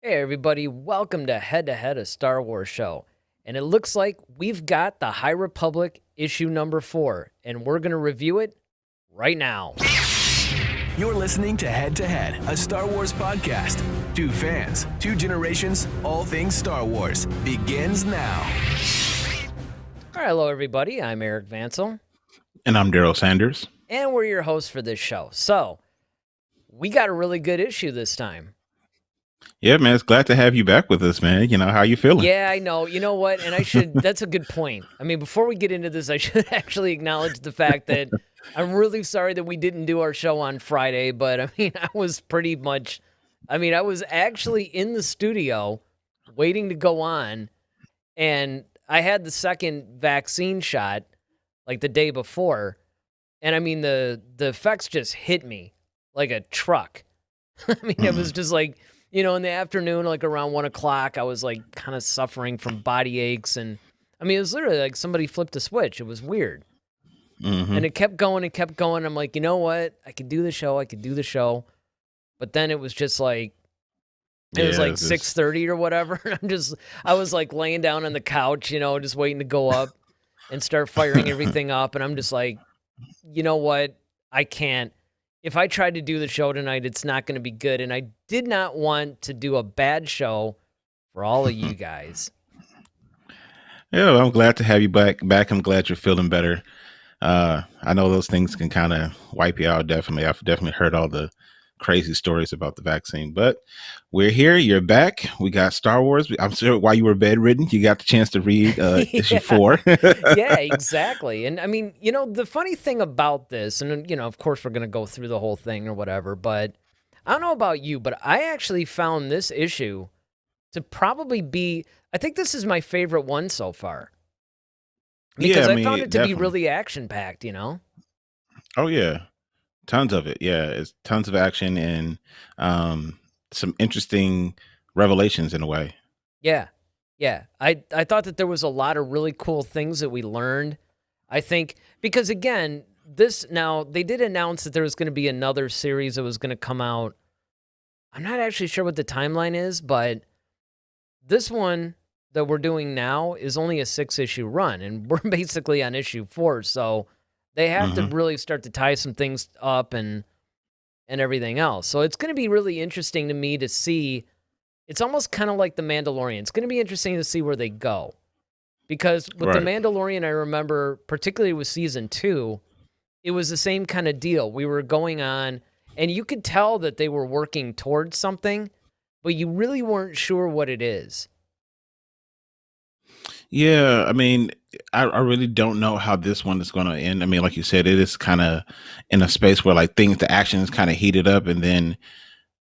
Hey, everybody, welcome to Head to Head, a Star Wars show. And it looks like we've got the High Republic issue number 4, and we're going to review it right now. You're listening to Head, a Star Wars podcast. Two fans, two generations, all things Star Wars begins now. All right, hello, everybody. I'm Eric Vansel. And I'm Daryl Sanders. And we're your hosts for this show. So, we got a really good issue this time. Yeah, man, it's glad to have you back with us, man. You know, how you feeling? Yeah, I know. You know what? And that's a good point. I mean, before we get into this, I should actually acknowledge the fact that I'm really sorry that we didn't do our show on Friday, but I mean, I was actually in the studio waiting to go on, and I had the second vaccine shot like the day before, and I mean, the effects just hit me like a truck. I mean, it was just like, in the afternoon, like around 1 o'clock, I was like kind of suffering from body aches. And I mean, it was literally like somebody flipped a switch. It was weird. Mm-hmm. And it kept going and kept going. I'm like, you know what? I could do the show. But then it was just like, it was like 6:30 or whatever. I was like laying down on the couch, just waiting to go up and start firing everything up. And I'm just like, you know what? I can't. If I tried to do the show tonight, it's not going to be good. And I did not want to do a bad show for all of you guys. Yeah, well, I'm glad to have you back. I'm glad you're feeling better. I know those things can kind of wipe you out. Definitely. I've definitely heard all the crazy stories about the vaccine, but we're here. You're back. We got Star Wars. I'm sure while you were bedridden, you got the chance to read issue 4. Yeah, exactly. And I mean, the funny thing about this, and of course we're going to go through the whole thing or whatever, but I don't know about you, but I actually found this issue to probably be, I think this is my favorite one so far. Because I found it to be really action-packed, Oh, yeah. Tons of it. Yeah, it's tons of action and some interesting revelations in a way. Yeah. Yeah. I thought that there was a lot of really cool things that we learned. I think because again, they did announce that there was going to be another series that was going to come out. I'm not actually sure what the timeline is, but this one that we're doing now is only a 6-issue run, and we're basically on issue 4, so they have to really start to tie some things up and everything else. So it's going to be really interesting to me to see. It's almost kind of like The Mandalorian. It's going to be interesting to see where they go. Because with The Mandalorian, I remember, particularly with season 2, it was the same kind of deal. We were going on, and you could tell that they were working towards something, but you really weren't sure what it is. Yeah, I mean, I really don't know how this one is going to end. I mean, like you said, it is kind of in a space where like the action is kind of heated up, and then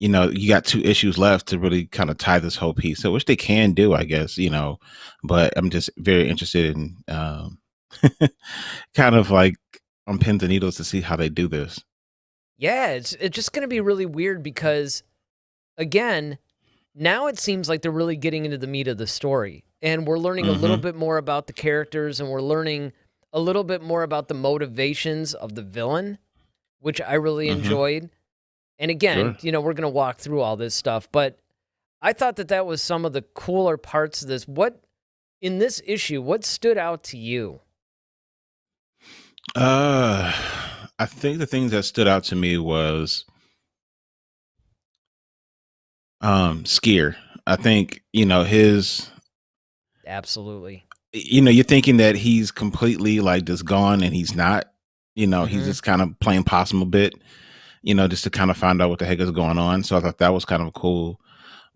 you got 2 issues left to really kind of tie this whole piece. So, which they can do, I guess, but I'm just very interested in kind of like on pins and needles to see how they do this. Yeah, it's just going to be really weird because, again, now it seems like they're really getting into the meat of the story. And we're learning a little bit more about the characters, and we're learning a little bit more about the motivations of the villain, which I really enjoyed. And again, we're going to walk through all this stuff, but I thought that was some of the cooler parts of this. In this issue, what stood out to you? I think the things that stood out to me was Skier. I think, his Absolutely. You're thinking that he's completely like just gone, and he's not. He's just kind of playing possum a bit, just to kind of find out what the heck is going on. So I thought that was kind of cool.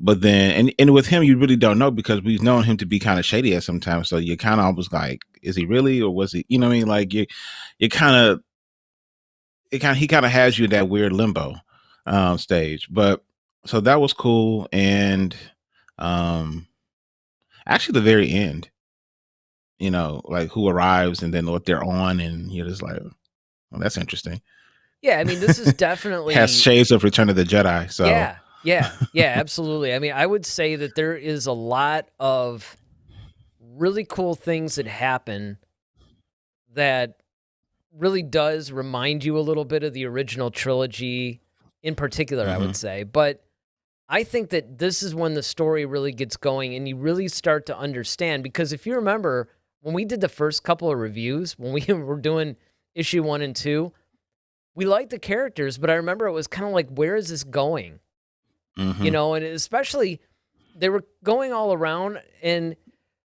But then, and with him, you really don't know because we've known him to be kind of shady at sometimes. So you kind of almost like, is he really, or was he? You know what I mean? Like he kind of has you in that weird limbo stage. But so that was cool, and actually the very end, like who arrives and then what they're on, and you're just like, well, that's interesting. Yeah, I mean, this is definitely has shades of Return of the Jedi. So yeah, absolutely. I mean, I would say that there is a lot of really cool things that happen that really does remind you a little bit of the original trilogy in particular, I would say. But I think that this is when the story really gets going and you really start to understand. Because if you remember, when we did the first couple of reviews, when we were doing issue 1 and 2, we liked the characters, but I remember it was kind of like, where is this going? Mm-hmm. And especially they were going all around, and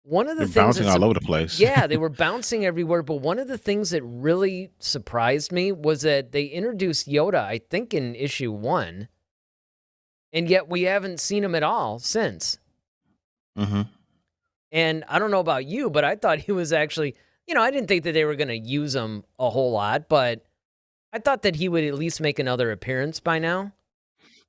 one of the They're things bouncing all over the place. yeah, they were bouncing everywhere, but one of the things that really surprised me was that they introduced Yoda, I think in issue 1, and yet we haven't seen him at all since. Mm-hmm. And I don't know about you, but I thought he was actually, I didn't think that they were going to use him a whole lot, but I thought that he would at least make another appearance by now.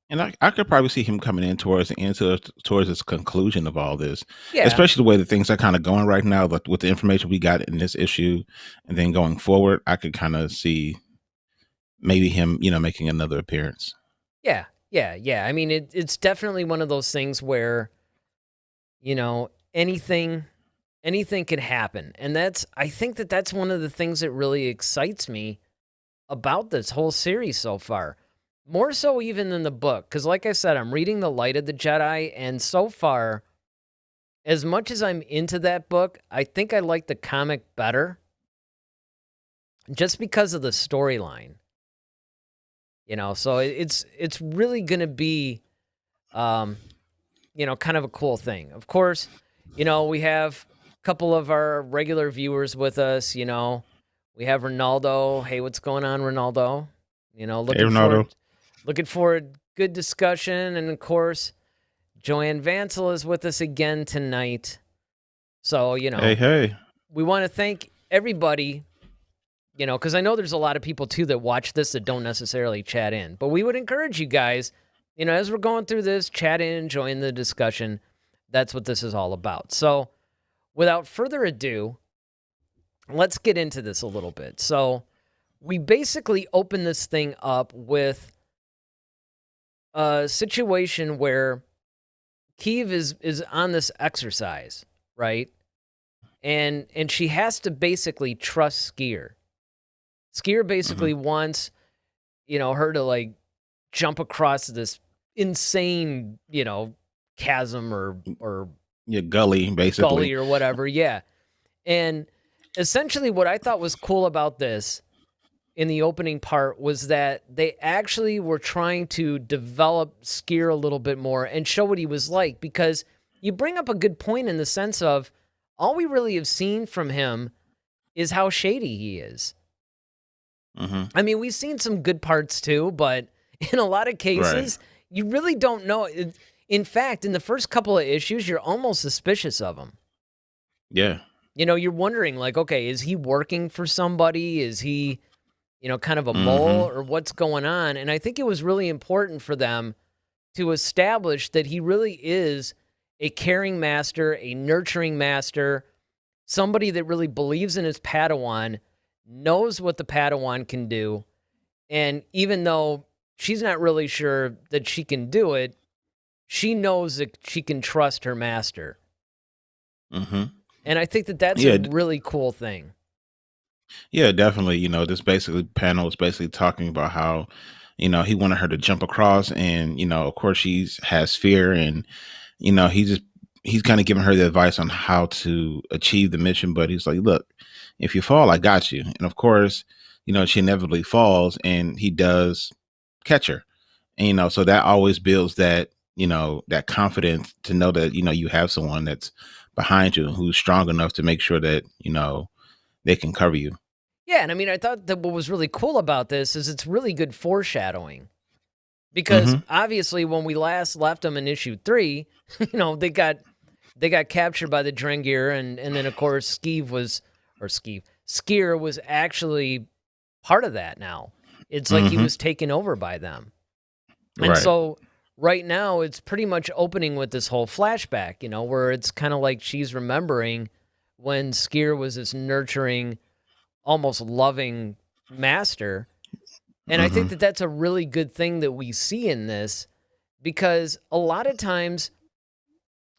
And I could probably see him coming in towards the end, towards this conclusion of all this, Yeah. especially the way that things are kind of going right now. But with the information we got in this issue, and then going forward, I could kind of see maybe him, making another appearance. Yeah. I mean, it's definitely one of those things where, anything could happen. And I think that that's one of the things that really excites me about this whole series so far. More so even than the book. Because like I said, I'm reading The Light of the Jedi. And so far, as much as I'm into that book, I think I like the comic better. Just because of the storyline. So it's really going to be, kind of a cool thing. Of course, we have a couple of our regular viewers with us, We have Ronaldo. Hey, what's going on, Ronaldo? Hey, Ronaldo. Looking forward, good discussion. And of course, Joanne Vansel is with us again tonight. So, Hey. We want to thank everybody, because I know there's a lot of people too that watch this that don't necessarily chat in. But we would encourage you guys, as we're going through this, chat in, join the discussion. That's what this is all about. So, without further ado, let's get into this a little bit. So, we basically open this thing up with a situation where Kiev is on this exercise, right? And she has to basically trust Skier. Skier basically wants, her to like jump across this insane, chasm or gully, basically. Gully or whatever, yeah. And essentially what I thought was cool about this in the opening part was that they actually were trying to develop Skier a little bit more and show what he was like, because you bring up a good point in the sense of all we really have seen from him is how shady he is. Mm-hmm. I mean, we've seen some good parts too, but in a lot of cases, you really don't know. In fact, in the first couple of issues, you're almost suspicious of him. Yeah. You're wondering, like, okay, is he working for somebody? Is he, kind of a mole, or what's going on? And I think it was really important for them to establish that he really is a caring master, a nurturing master, somebody that really believes in his Padawan, knows what the Padawan can do, and even though she's not really sure that she can do it, she knows that she can trust her master. Mm-hmm. And I think that that's a really cool thing. Yeah, definitely. This basically panel is basically talking about how, he wanted her to jump across, and, of course she has fear, and, he's kind of giving her the advice on how to achieve the mission. But he's like, look, if you fall, I got you. And of course, she inevitably falls, and he does catch her. And, so that always builds that, that confidence to know that, you have someone that's behind you who's strong enough to make sure that, they can cover you. Yeah, and I mean, I thought that what was really cool about this is it's really good foreshadowing. Because obviously when we last left them in issue 3, they got captured by the Drengir, and then of course Skier was actually part of that now. It's like he was taken over by them. And so right now it's pretty much opening with this whole flashback, where it's kind of like she's remembering when Skier was this nurturing, almost loving master. And I think that that's a really good thing that we see in this, because a lot of times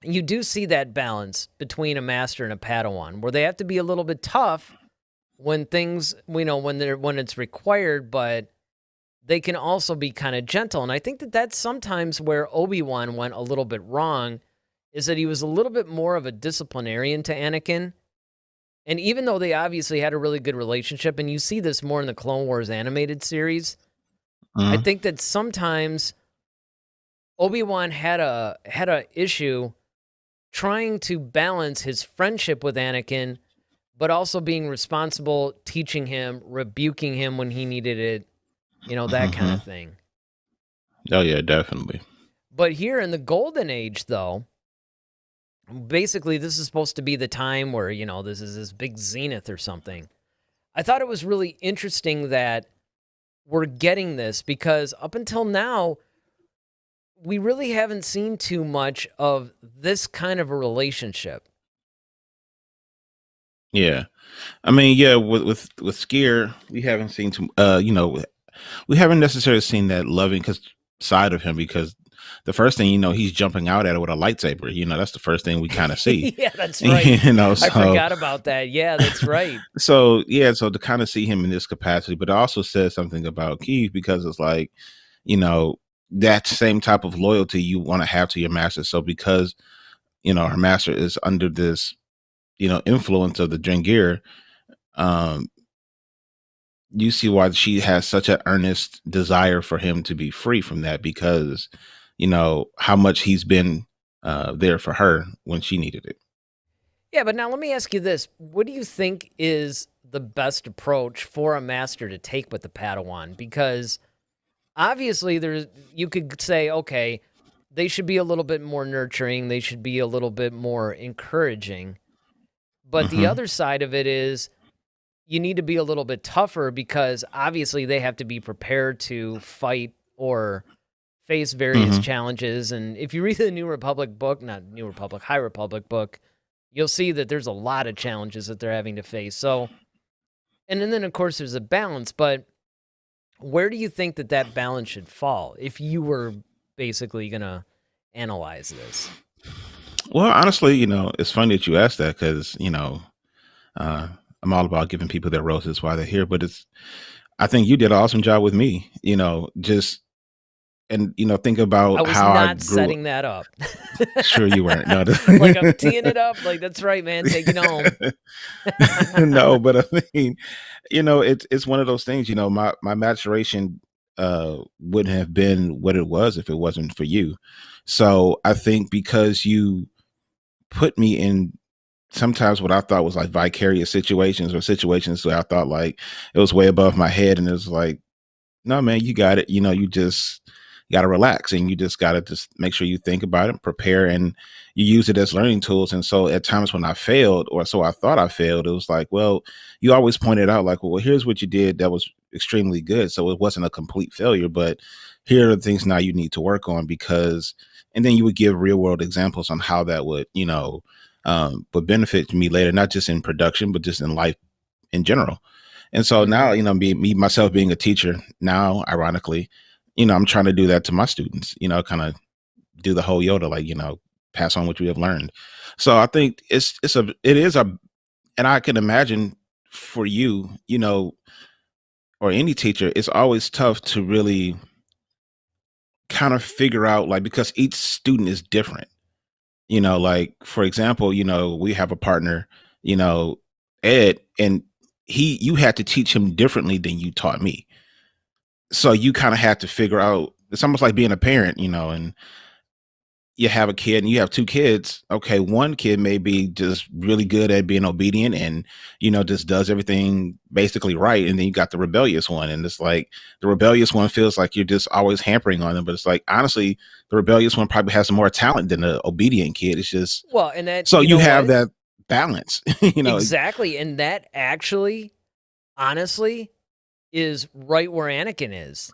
you do see that balance between a master and a Padawan, where they have to be a little bit tough when things, when it's required, but they can also be kind of gentle. And I think that that's sometimes where Obi-Wan went a little bit wrong, is that he was a little bit more of a disciplinarian to Anakin. And even though they obviously had a really good relationship, and you see this more in the Clone Wars animated series, I Mhm. think that sometimes Obi-Wan had a issue trying to balance his friendship with Anakin, but also being responsible, teaching him, rebuking him when he needed it, that kind Mhm. of thing. Oh yeah, definitely. But here in the Golden Age, though, basically this is supposed to be the time where, this is this big zenith or something. I thought it was really interesting that we're getting this because up until now, we really haven't seen too much of this kind of a relationship. Yeah. I mean, yeah, with Skier, we haven't seen too we haven't necessarily seen that loving side of him because the first thing he's jumping out at it with a lightsaber. That's the first thing we kind of see. Yeah, that's right. I So forgot about that. Yeah, that's right. so to kind of see him in this capacity, but it also says something about Keith because it's like, you know, that same type of loyalty you want to have to your master. So because her master is under this influence of the Drengir, um, you see why she has such an earnest desire for him to be free from that because how much he's been there for her when she needed it. Yeah, but now let me ask you this. What do you think is the best approach for a master to take with the Padawan? Because obviously you could say, okay, they should be a little bit more nurturing, they should be a little bit more encouraging. But the Hmm. other side of it is you need to be a little bit tougher because obviously they have to be prepared to fight or face various Hmm. challenges. And if you read the New Republic book, not New Republic, High Republic book, you'll see that there's a lot of challenges that they're having to face. So, and then of course there's a balance, but where do you think that balance should fall if you were basically going to analyze this? Well, honestly, it's funny that you asked that because uh, I'm all about giving people their roses while they're here, but I think you did an awesome job with me. Just and think I about was how I not grew. setting that up. Sure, you weren't. No, Like I'm teeing it up. Like, that's right, man. Take it home. no, but I mean, it's one of those things. My maturation wouldn't have been what it was if it wasn't for you. So I think because you put me in sometimes what I thought was like vicarious situations or situations where I thought like it was way above my head, and it was like, no, man, you got it. You just got to relax and you just got to just make sure you think about it, prepare, and you use it as learning tools. And so at times when I failed, or so I thought I failed, it was like, well, you always pointed out like, well, here's what you did that was extremely good. So it wasn't a complete failure, but here are the things now you need to work on because, and then you would give real world examples on how that would benefit me later, not just in production, but just in life in general. And so now, Hmm. me myself being a teacher now, ironically, I'm trying to do that to my students, kind of do the whole Yoda, like, pass on what we have learned. So I think it is a, and I can imagine for you, or any teacher, it's always tough to really kind of figure out, like, because each student is different. Like for example, we have a partner, you know, Ed, and you had to teach him differently than you taught me. So you kind of had to figure out, it's almost like being a parent, and you have a kid and you have two kids. Okay, one kid may be just really good at being obedient and just does everything basically right, and then you got the rebellious one, and it's like the rebellious one feels like you're just always hampering on them, but it's like honestly the rebellious one probably has more talent than the obedient kid. It's just Well, and that, so you you know have what? that balance. Exactly. And that actually, honestly, is right where Anakin is.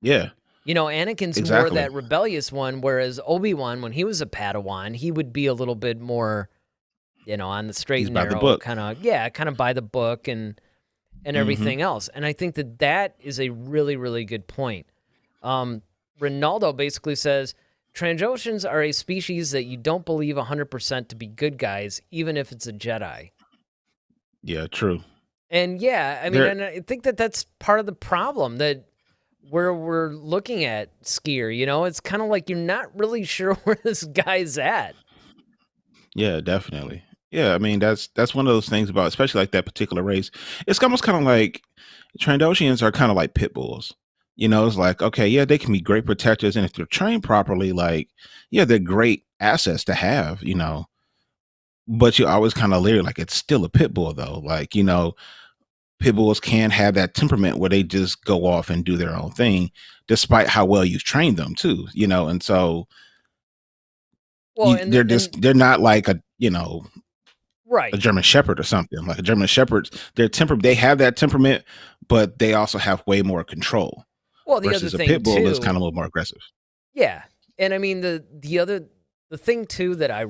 Yeah, Anakin's more exactly. that rebellious one, whereas Obi-Wan, when he was a Padawan, he would be a little bit more, on the straight He's and by the narrow, book. kind of by the book and Hmm. everything else. And I think that is a really, really good point. Um, Ronaldo basically says Trandoshans are a species that you don't believe 100% to be good guys, even if it's a Jedi. Yeah, true. And yeah, I mean, There. and I think that that's part of the problem that where we're looking at Skier. It's kind of like you're not really sure where this guy's at. Yeah, definitely. Yeah, I mean that's one of those things about especially like that particular race. It's almost kind of like Trandoshians are kind of like pit bulls. It's like okay, yeah, they can be great protectors, and if they're trained properly, like yeah, they're great assets to have. But you always kind of leery, like it's still a pit bull though. Like pit bulls can have that temperament where they just go off and do their own thing, despite how well you've trained them too. And so Well, they're not like a right. German Shepherd or something. Like a German Shepherd, they have that temperament, but they also have way more control. Well, the other Versus a thing pit bull is too, kind of a little more aggressive. yeah, and I mean the thing too that I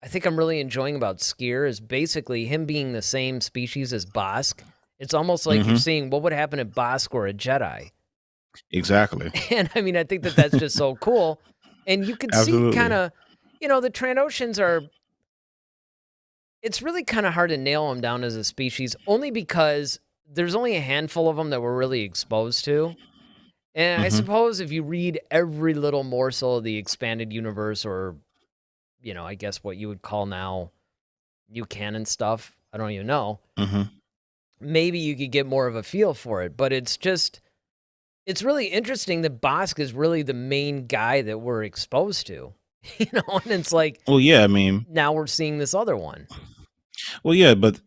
think I'm really enjoying about Skier is basically him being the same species as Bosk. It's almost like you're Hmm. seeing what would happen if Bosk were a Jedi. Exactly. And I mean, I think that that's just so cool. And you could see kind Absolutely. of, the Trandoshians it's really kind of hard to nail them down as a species only because there's only a handful of them that we're really exposed to. And I Hmm. suppose if you read every little morsel of the expanded universe or, I guess what you would call now new canon stuff, I don't even know, Hmm. maybe you could get more of a feel for it. But it's really interesting that Bosk is really the main guy that we're exposed to, and it's like Well, yeah, I mean, now we're seeing this other one. well, yeah, but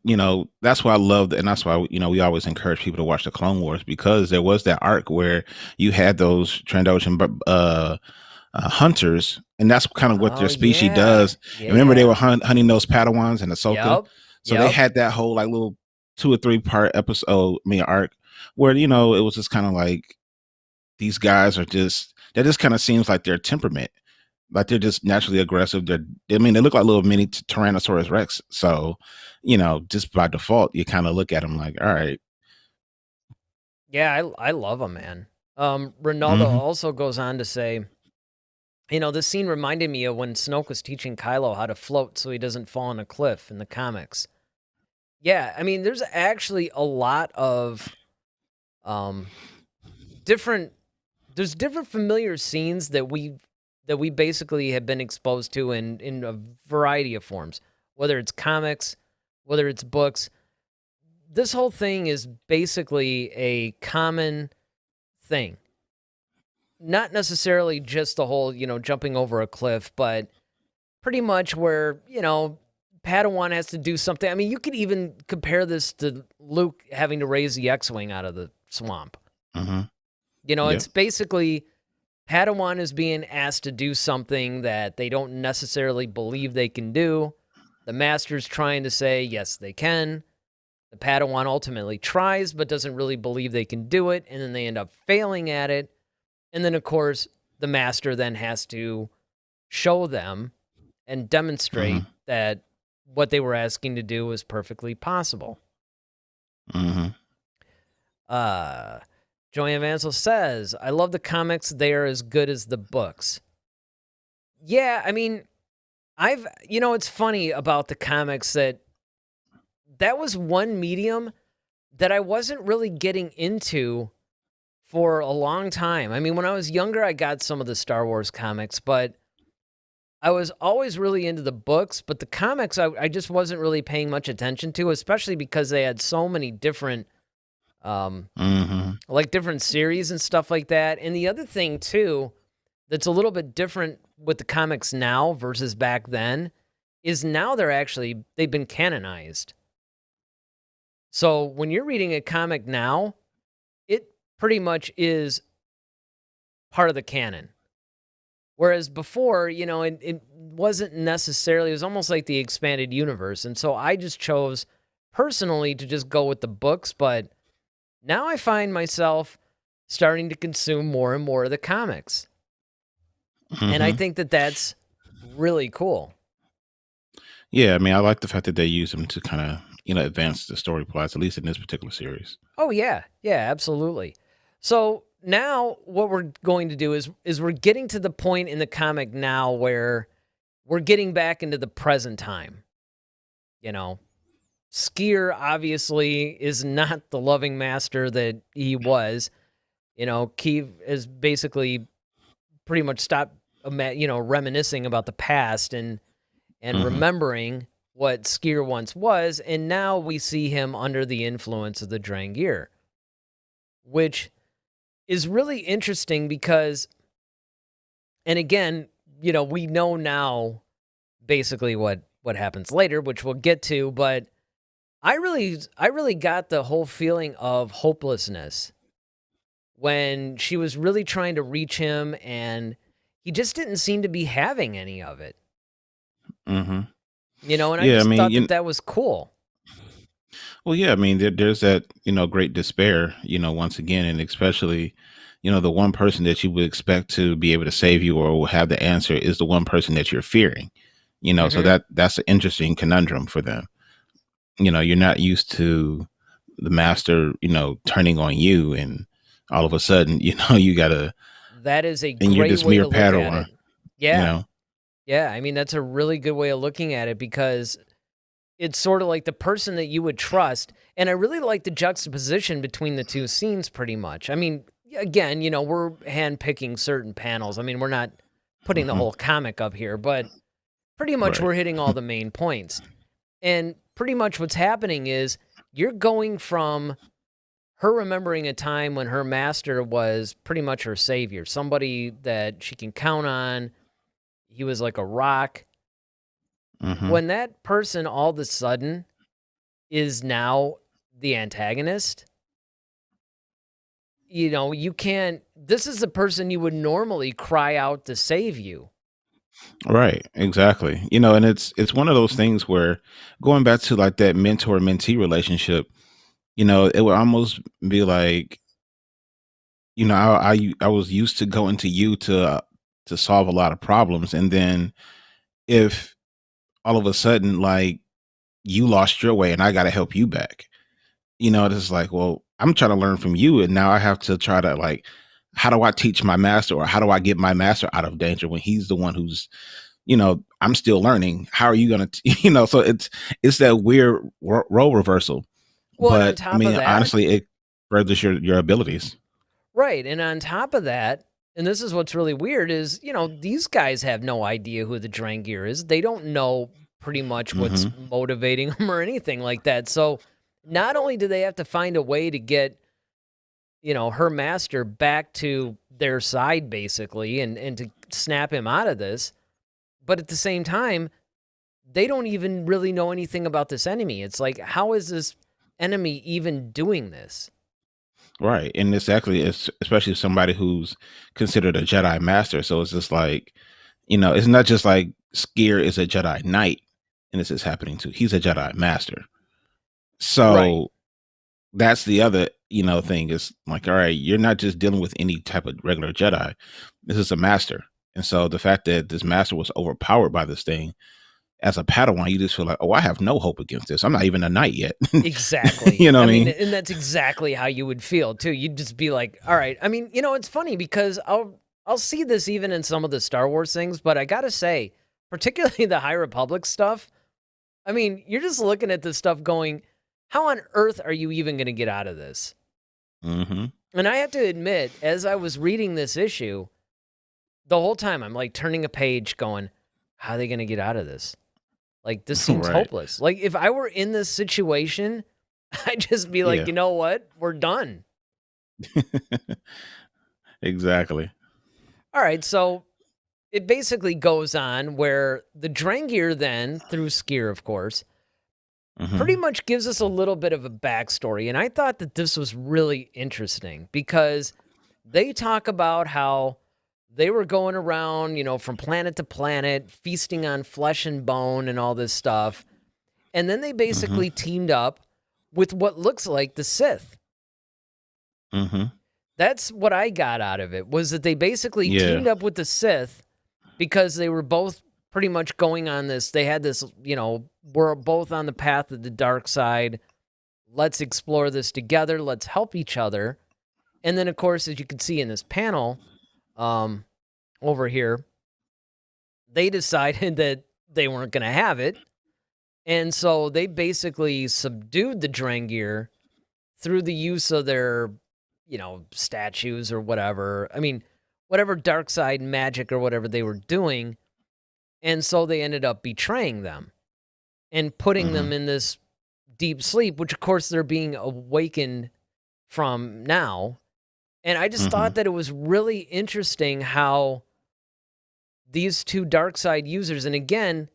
that's why I love, and that's why we always encourage people to watch the Clone Wars because there was that arc where you had those Trandoshan hunters, and that's kind of what Oh, their species yeah. does. Yeah, And remember, they yeah. were hunting those Padawans and Ahsoka, Yep. so they Yep. had that whole like little 2 or 3 part episode, arc, where it was just kind of like these guys are just that just kind of seems like their temperament, like they're just naturally aggressive. I mean, they look like little mini Tyrannosaurus Rex, so just by default, you kind of look at them like, all right. Yeah, I love him, man. Ronaldo Mm-hmm. also goes on to say, this scene reminded me of when Snoke was teaching Kylo how to float so he doesn't fall on a cliff in the comics. Yeah, I mean, there's actually a lot of um different there's different familiar scenes that we basically have been exposed to in a variety of forms, whether it's comics, whether it's books. This whole thing is basically a common thing. Not necessarily just the whole, jumping over a cliff, but pretty much where, Padawan has to do something. I mean, you could even compare this to Luke having to raise the X-Wing out of the swamp. Mm-hmm. It's Yep. basically Padawan is being asked to do something that they don't necessarily believe they can do. The Master's trying to say, yes, they can. The Padawan ultimately tries, but doesn't really believe they can do it. And then they end up failing at it. And then, of course, the Master then has to show them and demonstrate Mm-hmm. that what they were asking to do was perfectly possible. Mm-hmm. Uh, Joanne Vansel says, I love the comics. They are as good as the books. Yeah, I mean, it's funny about the comics that was one medium that I wasn't really getting into for a long time. I mean, when I was younger, I got some of the Star Wars comics, but I was always really into the books. But the comics, I just wasn't really paying much attention to, especially because they had so many different, Mm-hmm. like different series and stuff like that. And the other thing, too, that's a little bit different with the comics now versus back then is now they've been canonized. So when you're reading a comic now, it pretty much is part of the canon. Whereas before, it wasn't necessarily, it was almost like the expanded universe. And so I just chose personally to just go with the books. But now I find myself starting to consume more and more of the comics. And I Mm-hmm. think that that's really cool. Yeah, I mean, I like the fact that they use them to kind of advance the story plots, at least in this particular series. Oh, yeah. Yeah, absolutely. So now what we're going to do is we're getting to the point in the comic now where we're getting back into the present time. Skier obviously is not the loving master that he was. Kiev is basically pretty much stopped, reminiscing about the past and Hmm. remembering what Skier once was, and now we see him under the influence of the Drangir, which is really interesting because, and again, we know now basically what happens later, which we'll get to, but I really got the whole feeling of hopelessness when she was really trying to reach him and he just didn't seem to be having any of it. Hmm. And I Yeah, I just mean, thought that was cool. well, yeah, I mean, there's that, great despair, once again, and especially, the one person that you would expect to be able to save you or will have the answer is the one person that you're fearing, so Mhm. that's an interesting conundrum for them. You're not used to the master, turning on you, and all of a sudden, you gotta, That is a and you're great this way mere to look at Padawan, it. you Yeah. know. Yeah, I mean, that's a really good way of looking at it because it's sort of like the person that you would trust, and I really like the juxtaposition between the 2 scenes pretty much. I mean, again, we're handpicking certain panels. I mean, we're not putting the Hmm. whole comic up here, but pretty much Right. we're hitting all the main points. And pretty much what's happening is you're going from her remembering a time when her master was pretty much her savior, somebody that she can count on. He was like a rock. Hmm. When that person all of a sudden is now the antagonist, you can't. This is the person you would normally cry out to save you. Right, exactly. And it's one of those things where, going back to like that mentor mentee relationship, it would almost be like, I was used to going to you to solve a lot of problems, and then if all of a sudden, like, you lost your way and I got to help you back, it's like, well, I'm trying to learn from you, and now I have to try to, like, how do I teach my master, or how do I get my master out of danger when he's the one who's, I'm still learning. How are you gonna, so it's that weird role reversal. Well, and on But I top of mean, that, honestly, it furthers your abilities. right, and on top of that, and this is what's really weird is, these guys have no idea who the Drangir is. They don't know pretty much what's Hmm. motivating them or anything like that. So, not only do they have to find a way to get, her master back to their side basically and to snap him out of this, but at the same time, they don't even really know anything about this enemy. It's like, how is this enemy even doing this? Right, and it's actually, it's especially somebody who's considered a Jedi master. So it's just like, it's not just like Skier is a Jedi Knight, and this is happening to. He's a Jedi master. Right. So that's the other, thing is like, all right, you're not just dealing with any type of regular Jedi. This is a master. And so the fact that this master was overpowered by this thing, as a Padawan, you just feel like, oh, I have no hope against this. I'm not even a knight yet. Exactly. You know I what I mean, mean? and that's exactly how you would feel too. You'd just be like, "All right." I mean, it's funny because I'll see this even in some of the Star Wars things, but I got to say, particularly the High Republic stuff, I mean, you're just looking at this stuff going, "How on earth are you even going to get out of this?" Hmm. And I have to admit, as I was reading this issue, the whole time I'm like turning a page going, "How are they going to get out of this?" Like, this seems Right. hopeless. Like, if I were in this situation, I'd just be like, Yeah. you know what? We're done. Exactly. All right. So it basically goes on where the Drangir then, through Skier, of course, pretty Hmm. much gives us a little bit of a backstory. And I thought that this was really interesting because they talk about how they were going around, from planet to planet, feasting on flesh and bone and all this stuff. And then they Hmm. basically teamed up with what looks like the Sith. Hmm. That's what I got out of it, was that they basically Yeah. teamed up with the Sith because they were both pretty much going on this. They had this, we're both on the path of the dark side. Let's explore this together. Let's help each other. And then, of course, as you can see in this panel um, over here, they decided that they weren't going to have it. And so they basically subdued the Drangir through the use of their, statues or whatever. I mean, whatever dark side magic or whatever they were doing. And so they ended up betraying them and putting Mm-hmm. them in this deep sleep, which of course they're being awakened from now. And I just Mm-hmm. thought that it was really interesting how these two dark side users, and again,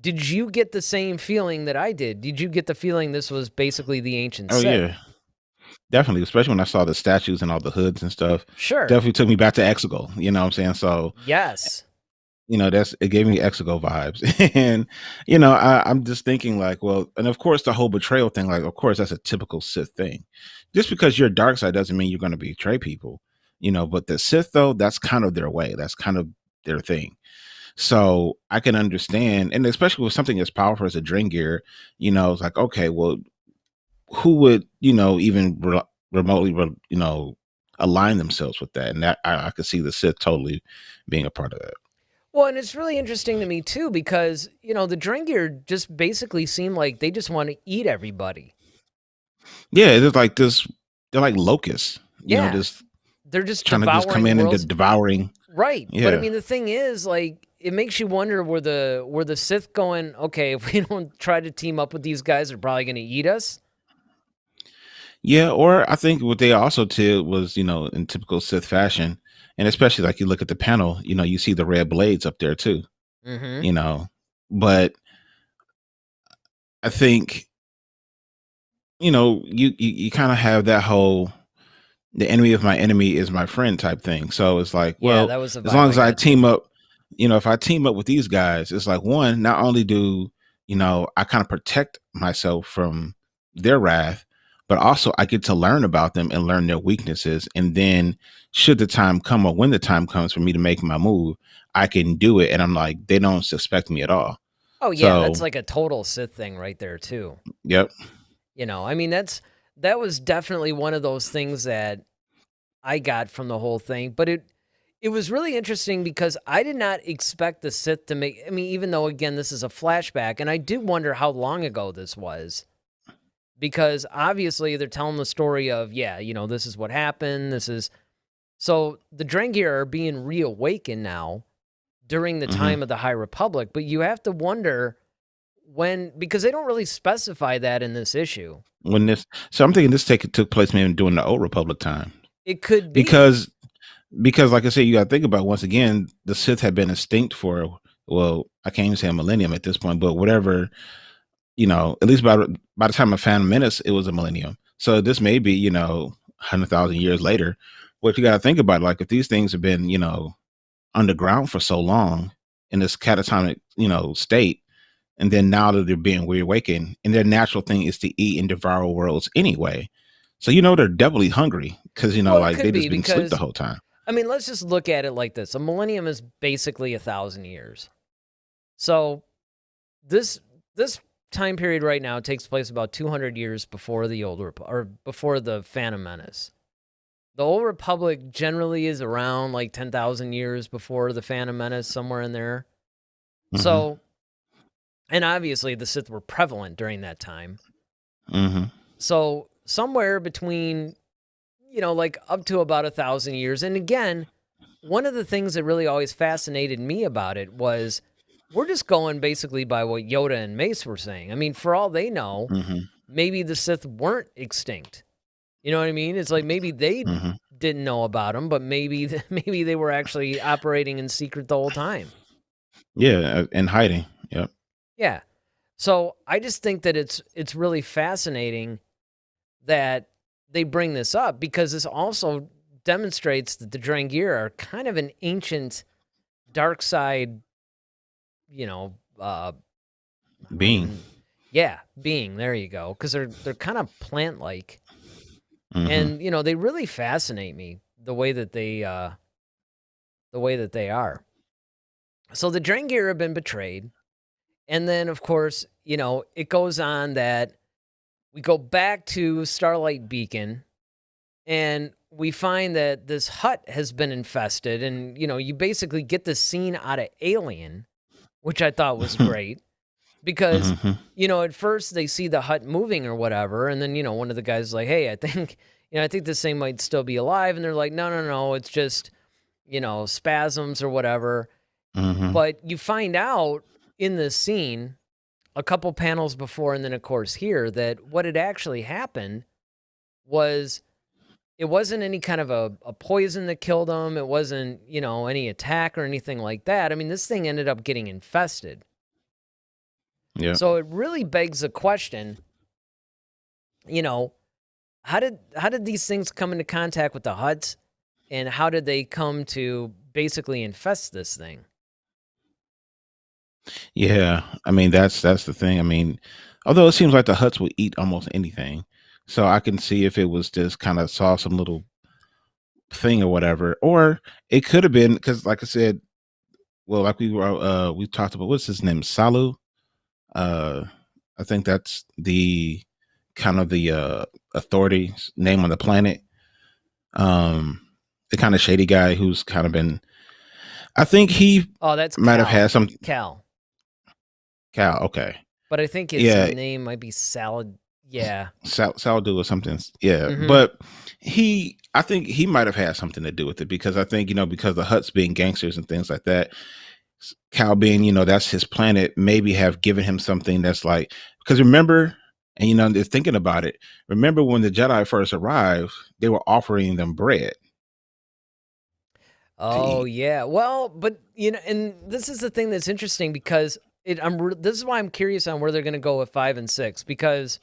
did you get the same feeling that I did? Did you get the feeling this was basically the ancient Oh Sith? yeah, definitely. Especially when I saw the statues and all the hoods and stuff. Sure. Definitely took me back to Exegol. You know what I'm saying? So Yes. it gave me Exegol vibes. And I'm just thinking like, well, and of course the whole betrayal thing, like of course that's a typical Sith thing. Just because you're dark side doesn't mean you're going to betray people. But the Sith though, that's kind of their way. That's kind of their thing. So I can understand, and especially with something as powerful as a Drengir, it's like, okay, well, who would even remotely align themselves with that? And that I could see the Sith totally being a part of that. Well, and it's really interesting to me too because, the Drengir just basically seem like they just want to eat everybody. Yeah, it's like this. They're like locusts, Yeah. just They're just trying to just come devouring in and worlds. devouring. Right. But I Yeah, mean the thing is like it makes you wonder were the Sith going, okay, if we don't try to team up with these guys, they're probably going to eat us? yeah. Or I think what they also did was, in typical Sith fashion, and especially like you look at the panel, you see the red blades up there too. Mhm. You know, but I think you kind of have that whole the enemy of my enemy is my friend type thing. So it's like, Yeah, well, that was the as long vibe I as I got team too. up, if I team up with these guys, it's like one, not only do, I kind of protect myself from their wrath, but also I get to learn about them and learn their weaknesses. And then should the time come or when the time comes for me to make my move, I can do it. And I'm like, they don't suspect me at all. Oh yeah, So, that's like a total Sith thing right there too. yep. I mean that was definitely one of those things that I got from the whole thing, but it was really interesting because I did not expect the Sith to make. I mean, even though again this is a flashback, and I do wonder how long ago this was, because obviously they're telling the story of this is what happened. This is so the Drengir are being reawakened now during the Hmm. time of the High Republic, but you have to wonder when because they don't really specify that in this issue. So I'm thinking this took place maybe during the Old Republic time It could be. because like I said, you got to think about once again, the Sith had been extinct for well, I can't even say a millennium at this point, but whatever, at least by the time of Phantom Menace, it was a millennium. So this may be 100,000 years later. What you got to think about, like if these things have been underground for so long in this catatonic state, and then now that they're being reawakened, and their natural thing is to eat and devour worlds anyway. So they're doubly hungry because Well, it like they could just be been asleep the because whole time. I mean, let's just look at it like this: a millennium is basically 1,000 years. So this time period right now takes place about 200 years before the or before the Phantom Menace. The Old Republic generally is around like 10,000 years before the Phantom Menace, somewhere in there. Hmm. So, and obviously the Sith were prevalent during that time. Hmm. So somewhere between, like up to about 1,000 years. And again, one of the things that really always fascinated me about it was we're just going basically by what Yoda and Mace were saying. I mean, for all they know, Hmm. maybe the Sith weren't extinct. You know what I mean? It's like maybe they Hmm. didn't know about them, but maybe maybe they were actually operating in secret the whole time. Yeah, and hiding. Yep. Yeah. So I just think that it's really fascinating that they bring this up because this also demonstrates that the Drangir are kind of an ancient dark side, you know, not Being. even yeah, being. There you go. Because they're kind of plant like. Hmm. And they really fascinate me the way that they are. So the Drangir have been betrayed. And then of course, it goes on that we go back to Starlight Beacon and we find that this hut has been infested and you basically get the scene out of Alien, which I thought was great because Hmm. at first they see the hut moving or whatever and then one of the guys is like, hey, I think I think this thing might still be alive. And they're like, no, no, no, it's just, spasms or whatever. Hmm. But you find out in this scene a couple panels before, and then, of course, here, that what had actually happened was it wasn't any kind of a poison that killed him. It wasn't, any attack or anything like that. I mean, this thing ended up getting infested. Yeah. So it really begs the question, you know, how did these things come into contact with the huts, and how did they come to basically infest this thing? Yeah. I mean, that's the thing. I mean, although it seems like the huts will eat almost anything, so I can see if it was just kind of saw some little thing or whatever, or it could have been because, like I said, well, like we talked about, what's his name, Salu. Uh, I think that's the kind of the authority's name on the planet. Um, the kind of shady guy who's kind of been. I think he Oh, that's might have had Cal. some. Cal. Cal, okay, But I think his yeah, name might be Salad. Yeah. Saldo or something. Yeah, Mm-hmm. but I think he might have had something to do with it because I think because the Huts being gangsters and things like that, Cal being that's his planet, maybe have given him something that's like, because remember, and they're thinking about it. Remember when the Jedi first arrived, they were offering them bread to Oh eat. yeah. Well, but and this is the thing that's interesting because this is why I'm curious on where they're going to go with 5 and 6, because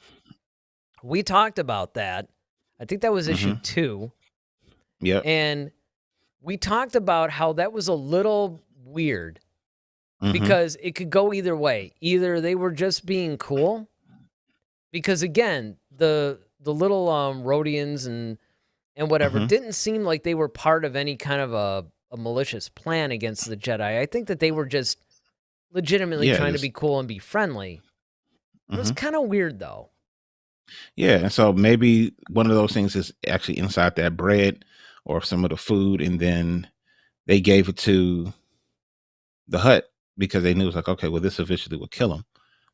we talked about that. I think that was issue Hmm. 2, Yep. and we talked about how that was a little weird Hmm. because it could go either way. Either they were just being cool, because again, the little Rhodians and whatever Hmm. didn't seem like they were part of any kind of a malicious plan against the Jedi. I think that they were just legitimately Yeah. trying to Just. be cool and be friendly. It was Hmm. kind of weird though. Yeah. And so maybe one of those things is actually inside that bread or some of the food, and then they gave it to the hut because they knew it was like, okay, well, this eventually will kill him.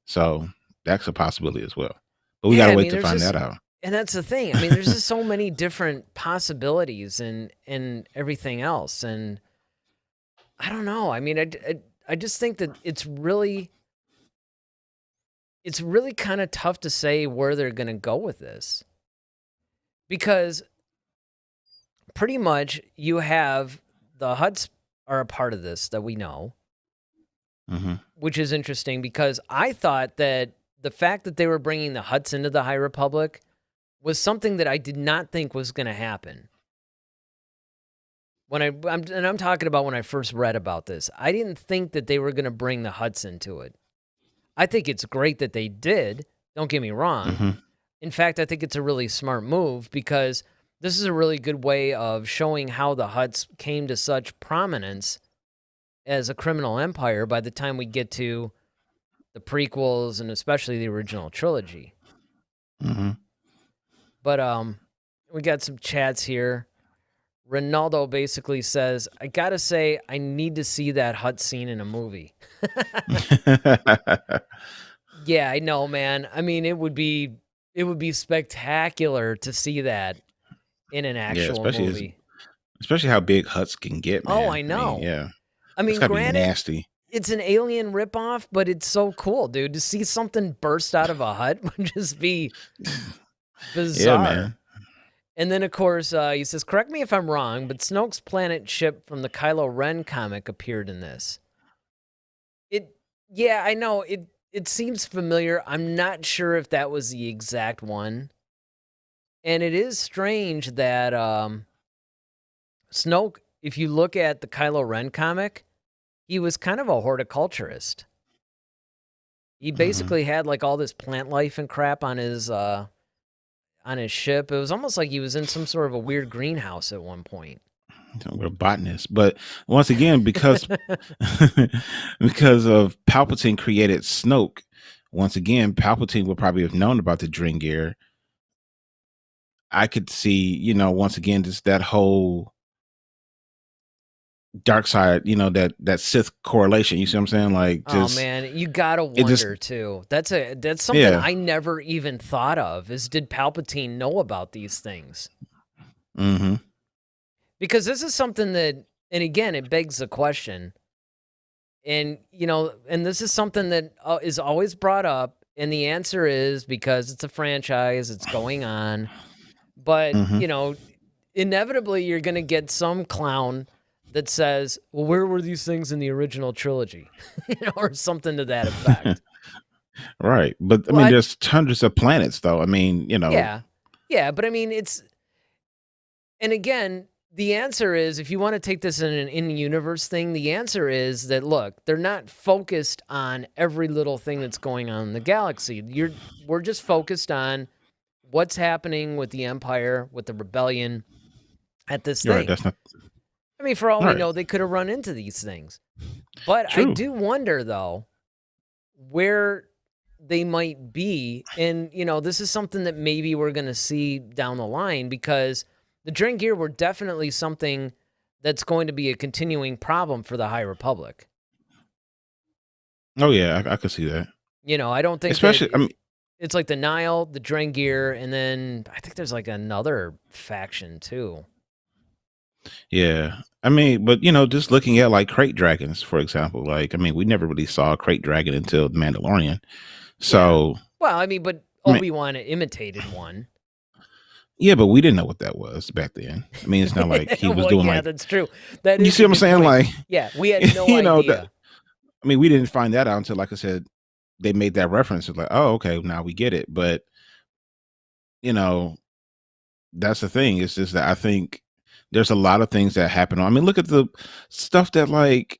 So that's a possibility as well. But we got Yeah, to I wait mean, to there's find just, that out. and that's the thing. I mean, there's just so many different possibilities and everything else, and I don't know. I mean, I just think that it's really kind of tough to say where they're going to go with this, because pretty much you have the Huts are a part of this that we know, Hmm. which is interesting because I thought that the fact that they were bringing the Huts into the High Republic was something that I did not think was going to happen. I'm talking about when I first read about this, I didn't think that they were going to bring the Huts into it. I think it's great that they did. Don't get me wrong. Hmm. In fact, I think it's a really smart move because this is a really good way of showing how the Huts came to such prominence as a criminal empire by the time we get to the prequels and especially the original trilogy. Hmm. But we got some chats here. Ronaldo basically says, "I got to say I need to see that Hut scene in a movie." Yeah, I know, man. I mean, it would be spectacular to see that in an Yeah, actual movie. especially how big huts can get, Oh, man. I I mean, know. yeah, I it's mean, gotta be granted, nasty. it's an Alien ripoff, but it's so cool, dude. To see something burst out of a hut would just be Yeah, bizarre. man. And then, of course, he says, "Correct me if I'm wrong, but Snoke's planet ship from the Kylo Ren comic appeared in this." It, yeah, I know. It seems familiar. I'm not sure if that was the exact one. And it is strange that Snoke, if you look at the Kylo Ren comic, he was kind of a horticulturist. He Hmm. basically had like all this plant life and crap on his ship. It was almost like he was in some sort of a weird greenhouse at one point. We're botanists, but once again, because because of Palpatine created Snoke. Once again, Palpatine would probably have known about the Dringear. I could see, once again, just that whole dark side, that Sith correlation. You see what I'm saying? Like, Oh just man, you gotta it just wonder too. That's something yeah. I never even thought of. Is did Palpatine know about these things? Mm-hmm. Because this is something that, and again, it begs the question. And and this is something that is always brought up, and the answer is because it's a franchise, it's going on. But Mm-hmm. inevitably, you're gonna get some clown that says, "Well, where were these things in the original trilogy?" Or something to that effect. Right. But I Well, mean, there's hundreds of planets, though. I mean, yeah, yeah, but I mean, and again, the answer is if you want to take this in an in-universe thing, the answer is that look, they're not focused on every little thing that's going on in the galaxy. We're just focused on what's happening with the Empire, with the rebellion at this you're right. thing. That's not I mean, for all we right. know, they could have run into these things. But I True. do wonder though where they might be. And, this is something that maybe we're going to see down the line because the Drengir were definitely something that's going to be a continuing problem for the High Republic. Oh yeah, I could see that. I don't think that Especially, I mean, it's like the Nile, the Drengir, and then I think there's like another faction too. yeah. I mean, but just looking at like crate dragons, for example, like I mean, we never really saw a crate dragon until The Mandalorian. Yeah. So, Well, I mean, but I mean, Obi-Wan imitated one. yeah, but we didn't know what that was back then. I mean, it's not like he was Well, doing yeah, like that's true. That you is see a what I'm good saying? point. Like, Yeah, we had no idea. I mean, we didn't find that out until, like I said, they made that reference. It's like, oh, okay, now we get it. But you know, that's the thing. It's just that I think there's a lot of things that happen. I mean, look at the stuff that like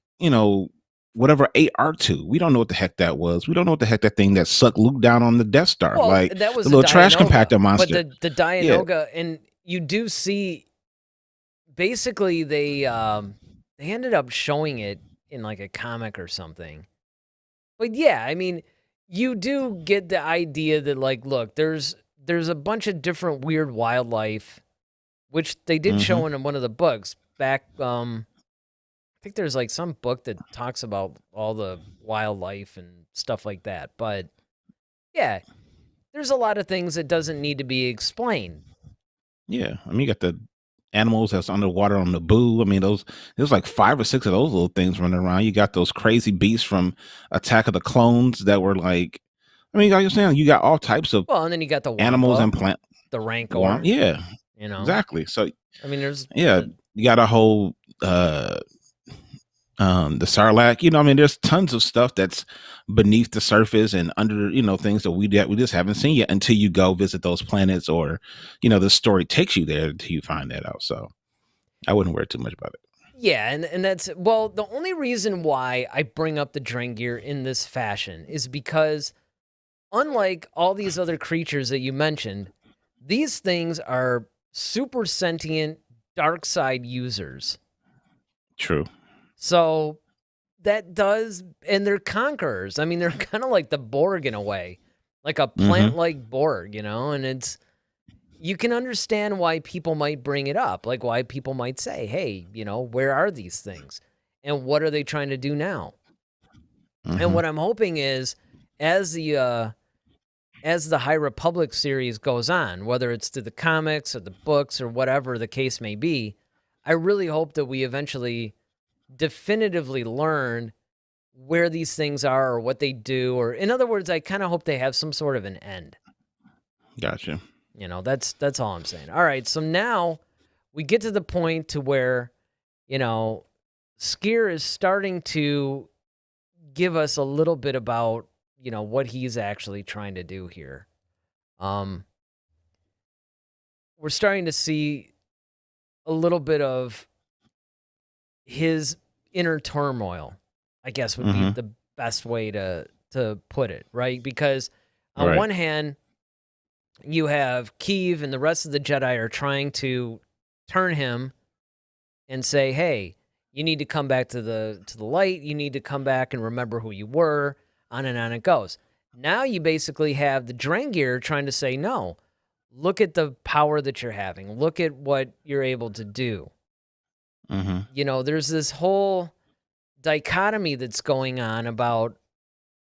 whatever ate R2. We don't know what the heck that was. We don't know what the heck that thing that sucked Luke down on the Death Star, Well, like that was the a little trash Dianoga, compactor but monster. the Yeah. Dianoga, and you do see basically they ended up showing it in like a comic or something. But yeah, I mean, you do get the idea that like, look, there's a bunch of different weird wildlife, which they did Hmm. show in one of the books back. I think there's like some book that talks about all the wildlife and stuff like that. But yeah, there's a lot of things that doesn't need to be explained. Yeah. I mean, you got the animals that's underwater on Naboo. I mean, there's like 5 or 6 of those little things running around. You got those crazy beasts from Attack of the Clones that were like, I mean, like you're saying, you got all types of Well, and then you got the animals Wampa, and plant. the Rancor, Yeah, you know. exactly. So I mean, there's yeah, you got a whole the Sarlacc. I mean, there's tons of stuff that's beneath the surface and under, things that we just haven't seen yet until you go visit those planets, or the story takes you there until you find that out. So I wouldn't worry too much about it. yeah, and that's well, the only reason why I bring up the Drengir in this fashion is because unlike all these other creatures that you mentioned, these things are super sentient dark side users. True. So that does, and they're conquerors. I mean, they're kind of like the Borg in a way, like a plant-like Borg, and you can understand why people might bring it up, like why people might say, hey, where are these things? And what are they trying to do now? And what I'm hoping is as the High Republic series goes on, whether it's through the comics or the books or whatever the case may be, I really hope that we eventually definitively learn where these things are or what they do, or in other words, I kind of hope they have some sort of an end. Gotcha. That's all I'm saying. All right, so now we get to the point to where, Skier is starting to give us a little bit about, what he's actually trying to do here. We're starting to see a little bit of his inner turmoil, I guess would be the best way to put it, right? Because on one hand, you have Keeve and the rest of the Jedi are trying to turn him and say, hey, you need to come back to the light. You need to come back and remember who you were. On and on it goes. Now you basically have the Drengir trying to say, no, look at the power that you're having. Look at what you're able to do. Mhm. There's this whole dichotomy that's going on about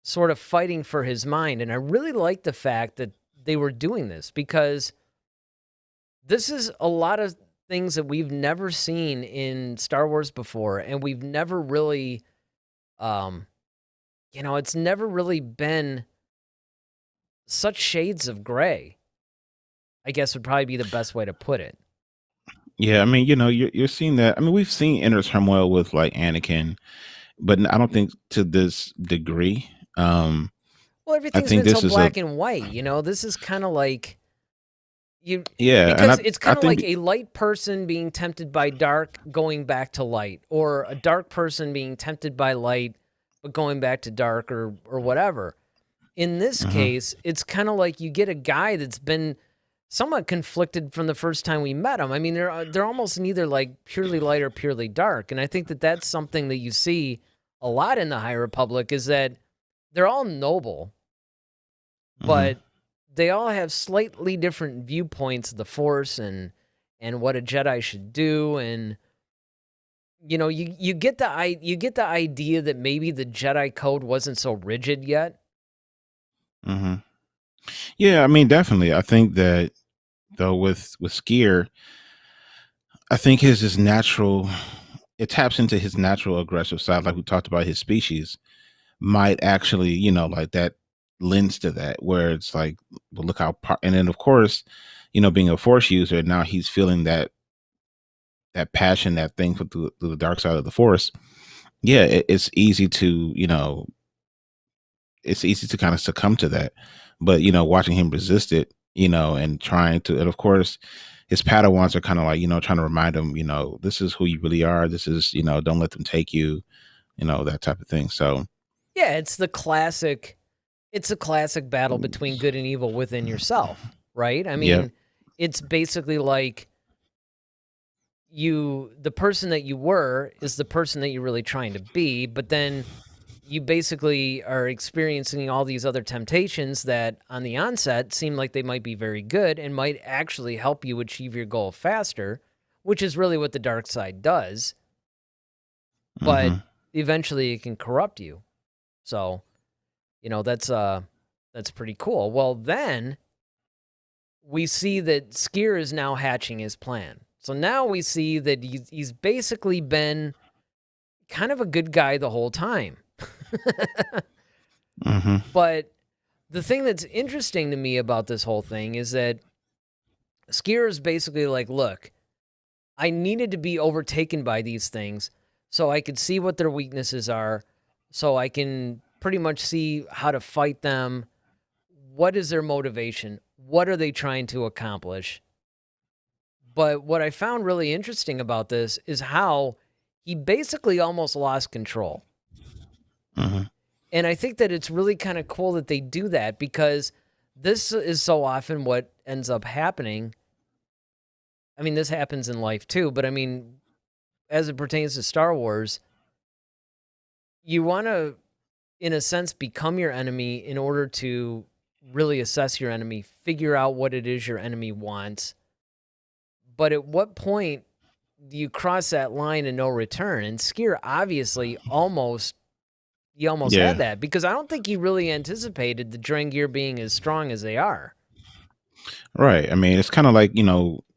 sort of fighting for his mind. And I really like the fact that they were doing this because this is a lot of things that we've never seen in Star Wars before. And we've never really, um, it's never really been such shades of gray, I guess would probably be the best way to put it. Yeah, I mean, you're seeing that. I mean, we've seen inner turmoil with like Anakin, but I don't think to this degree. Well, I everything's think been so this is a black and white, this is kind of like you yeah, and because I it's I kind of like think a light person being tempted by dark going back to light, or a dark person being tempted by light but going back to dark, or whatever. In this mhm, case, it's kind of like you get a guy that's been somewhat conflicted from the first time we met him. I mean, they're almost neither like purely light or purely dark, and I think that that's something that you see a lot in the High Republic is that they're all noble, mhm. but they all have slightly different viewpoints of the Force and what a Jedi should do. And you get the idea that maybe the Jedi code wasn't so rigid yet. Hmm. Yeah, I mean, definitely. I think that though with Skier, I think his natural it taps into his natural aggressive side, like we talked about his species, might actually, like that lends to that, where it's like, well, look how, and then of course, being a Force user, now he's feeling that passion, that thing through the dark side of the Force. Yeah, it's easy to, it's easy to kind of succumb to that. But watching him resist it, and trying to, and of course, his Padawans are kind of like, trying to remind him, this is who you really are. This is, don't let them take you, that type of thing. So, Yeah, it's a classic battle between good and evil within yourself, right? I yeah. mean, it's basically like the person that you were is the person that you're really trying to be, but then you basically are experiencing all these other temptations that on the onset seem like they might be very good and might actually help you achieve your goal faster, which is really what the dark side does, but Hmm. eventually it can corrupt you. So, that's pretty cool. Well, then we see that Skier is now hatching his plan. So now we see that he's basically been kind of a good guy the whole time. Hmm. But the thing that's interesting to me about this whole thing is that Skier is basically like, look, I needed to be overtaken by these things so I could see what their weaknesses are, so I can pretty much see how to fight them. What is their motivation? What are they trying to accomplish? But what I found really interesting about this is how he basically almost lost control. Hmm. And I think that it's really kind of cool that they do that because this is so often what ends up happening. I mean, this happens in life too, but I mean, as it pertains to Star Wars, you want to, in a sense, become your enemy in order to really assess your enemy, figure out what it is your enemy wants. But at what point do you cross that line and no return? And Skier obviously he almost had Yeah. that because I don't think he really anticipated the Drengir being as strong as they are. Right. I mean, it's kind of like,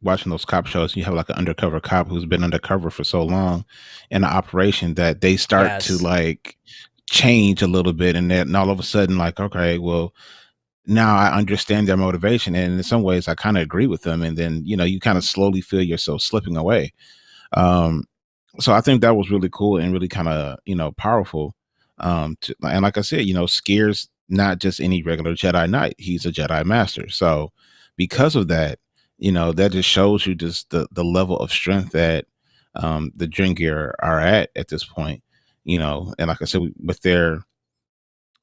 watching those cop shows. You have like an undercover cop who's been undercover for so long in an operation that they start to Yes. like change a little bit. And then all of a sudden, like, okay, well, now I understand their motivation. And in some ways, I kind of agree with them. And then, you kind of slowly feel yourself slipping away. Um, so I think that was really cool and really kind of powerful. And like I said, Skier's not just any regular Jedi Knight; he's a Jedi Master. So because of that, that just shows you just the level of strength that the Drengir are at this point. And like I said, with their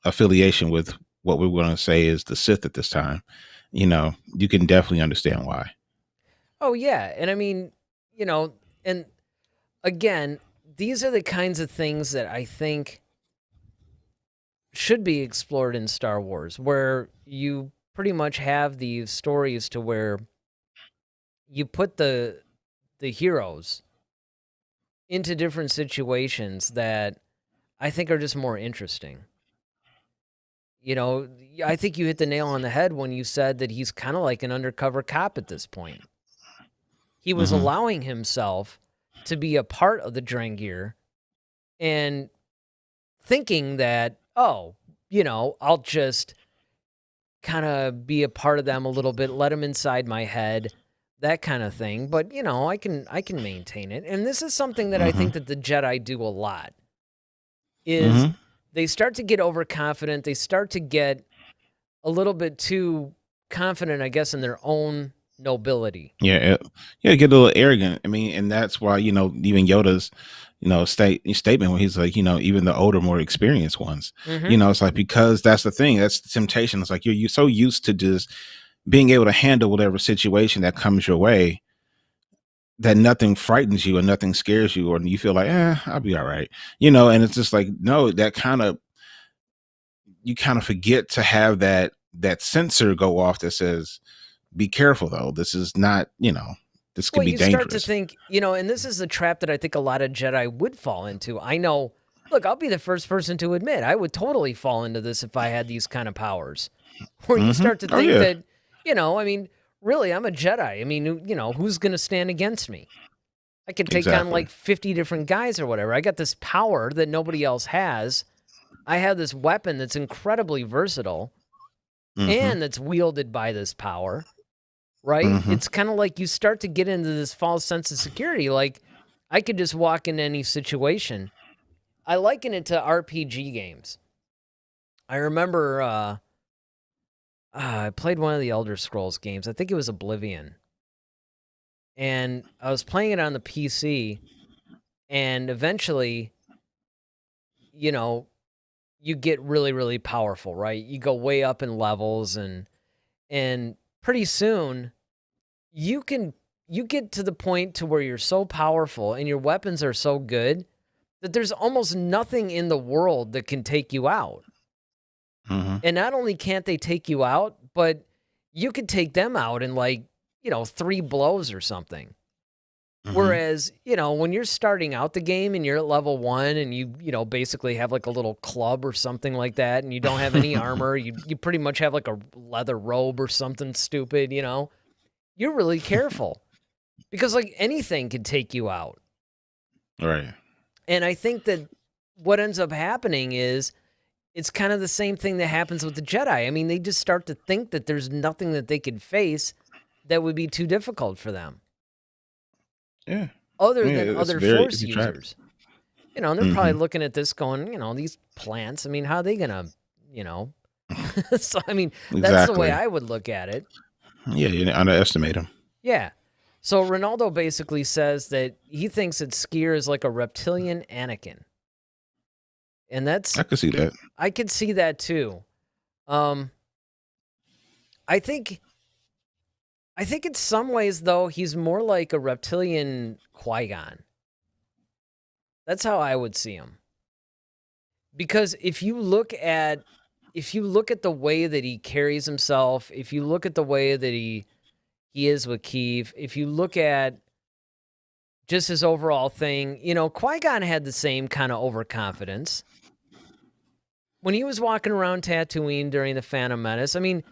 affiliation with what we're going to say is the Sith at this time, you can definitely understand why. Oh, yeah. And I mean, you know, and again, these are the kinds of things that I think should be explored in Star Wars, where you pretty much have these stories to where you put the heroes into different situations that I think are just more interesting. You know, I think you hit the nail on the head when you said that he's kind of like an undercover cop at this point. He was Mm-hmm. allowing himself to be a part of the Drengir and thinking that, oh, I'll just kind of be a part of them a little bit, let them inside my head, that kind of thing. But, I can maintain it. And this is something that I Mm-hmm. think that the Jedi do a lot is Mm-hmm. they start to get overconfident. They start to get a little bit too confident, I guess, in their own nobility. Yeah, yeah, get a little arrogant. I mean, and that's why even Yoda's statement when he's like, even the older, more experienced ones, Mm-hmm. it's like because that's the thing, that's the temptation. It's like you're so used to just being able to handle whatever situation that comes your way that nothing frightens you and nothing scares you, or you feel like, I'll be all right, and it's just like no, that kind of you kind of forget to have that sensor go off that says, be careful though. This is not, this could Well, be you start to dangerous. think, and this is the trap that I think a lot of Jedi would fall into. I know, look, I'll be the first person to admit I would totally fall into this if I had these kind of powers. Where you Hmm. start to Oh think yeah. that, I mean, really, I'm a Jedi. I mean, who's going to stand against me? I could take on Exactly. like 50 different guys or whatever. I got this power that nobody else has. I have this weapon that's incredibly versatile Hmm. and that's wielded by this power, right? Hmm. It's kind of like you start to get into this false sense of security. Like, I could just walk into any situation. I liken it to RPG games. I remember I played one of the Elder Scrolls games. I think it was Oblivion. And I was playing it on the PC. And eventually, you know, you get really, really powerful, right? You go way up in levels and pretty soon you can you get to the point to where you're so powerful and your weapons are so good that there's almost nothing in the world that can take you out. Hmm. And not only can't they take you out, but you could take them out in like, 3 blows or something. Hmm. Whereas, when you're starting out the game and you're at level 1 and you basically have like a little club or something like that and you don't have any armor, you pretty much have like a leather robe or something stupid, you're really careful because like anything could take you out. Right. And I think that what ends up happening is it's kind of the same thing that happens with the Jedi. I mean, they just start to think that there's nothing that they could face that would be too difficult for them Yeah. other Yeah. than other It's Force a trap. users. And they're probably Hmm. looking at this going, these plants, I mean, how are they going to, you know? So, I mean, that's the way Exactly. I would look at it. Yeah. You underestimate him. Yeah. So Ronaldo basically says that he thinks that Skier is like a reptilian Anakin. And I could see that. I could see that too. Um, I think in some ways though he's more like a reptilian Qui-Gon. That's how I would see him. Because if you look at the way that he carries himself, if you look at the way that he is with Keeve, if you look at just his overall thing, Qui-Gon had the same kind of overconfidence. When he was walking around Tatooine during the Phantom Menace, I mean,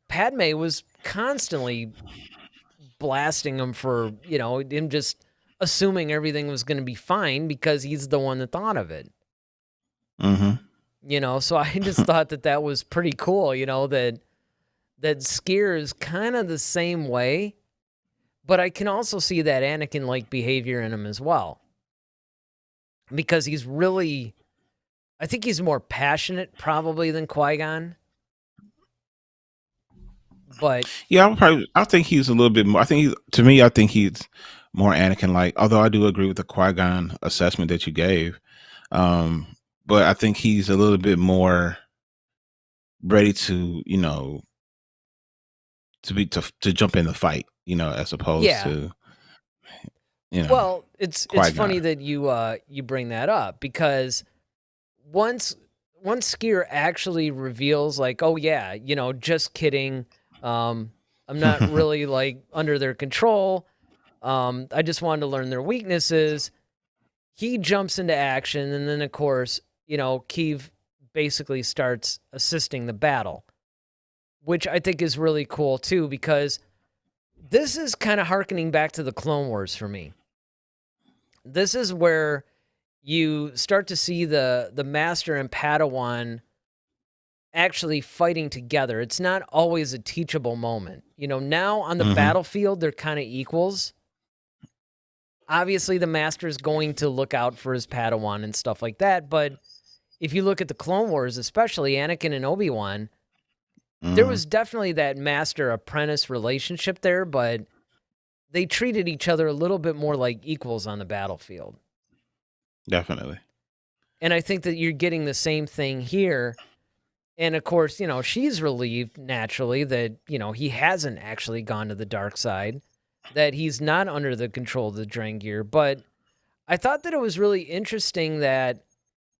Padme was constantly blasting him for, him just assuming everything was going to be fine because he's the one that thought of it. Hmm. So I just thought that was pretty cool, that Skier is kind of the same way, but I can also see that Anakin-like behavior in him as well. Because he's really, I think he's more passionate probably than Qui-Gon. But Yeah, I think he's a little bit more. I think he's more Anakin like. Although I do agree with the Qui-Gon assessment that you gave, um, but I think he's a little bit more ready to, to jump in the fight, as opposed yeah, to, you know, well, it's funny Qui-Gon. that you bring that up because once Skier actually reveals like, oh yeah, just kidding, I'm not really like under their control. I just wanted to learn their weaknesses. He jumps into action, and then, of course, Kiev basically starts assisting the battle, which I think is really cool, too, because this is kind of harkening back to the Clone Wars for me. This is where you start to see the Master and Padawan actually fighting together. It's not always a teachable moment. Now on the battlefield, they're kind of equals. Obviously, the Master's going to look out for his Padawan and stuff like that, but if you look at the Clone Wars, especially Anakin and Obi-Wan, there was definitely that master-apprentice relationship there, but they treated each other a little bit more like equals on the battlefield. Definitely. And I think that you're getting the same thing here. And of course, she's relieved naturally that, he hasn't actually gone to the dark side, that he's not under the control of the Drangir. But I thought that it was really interesting that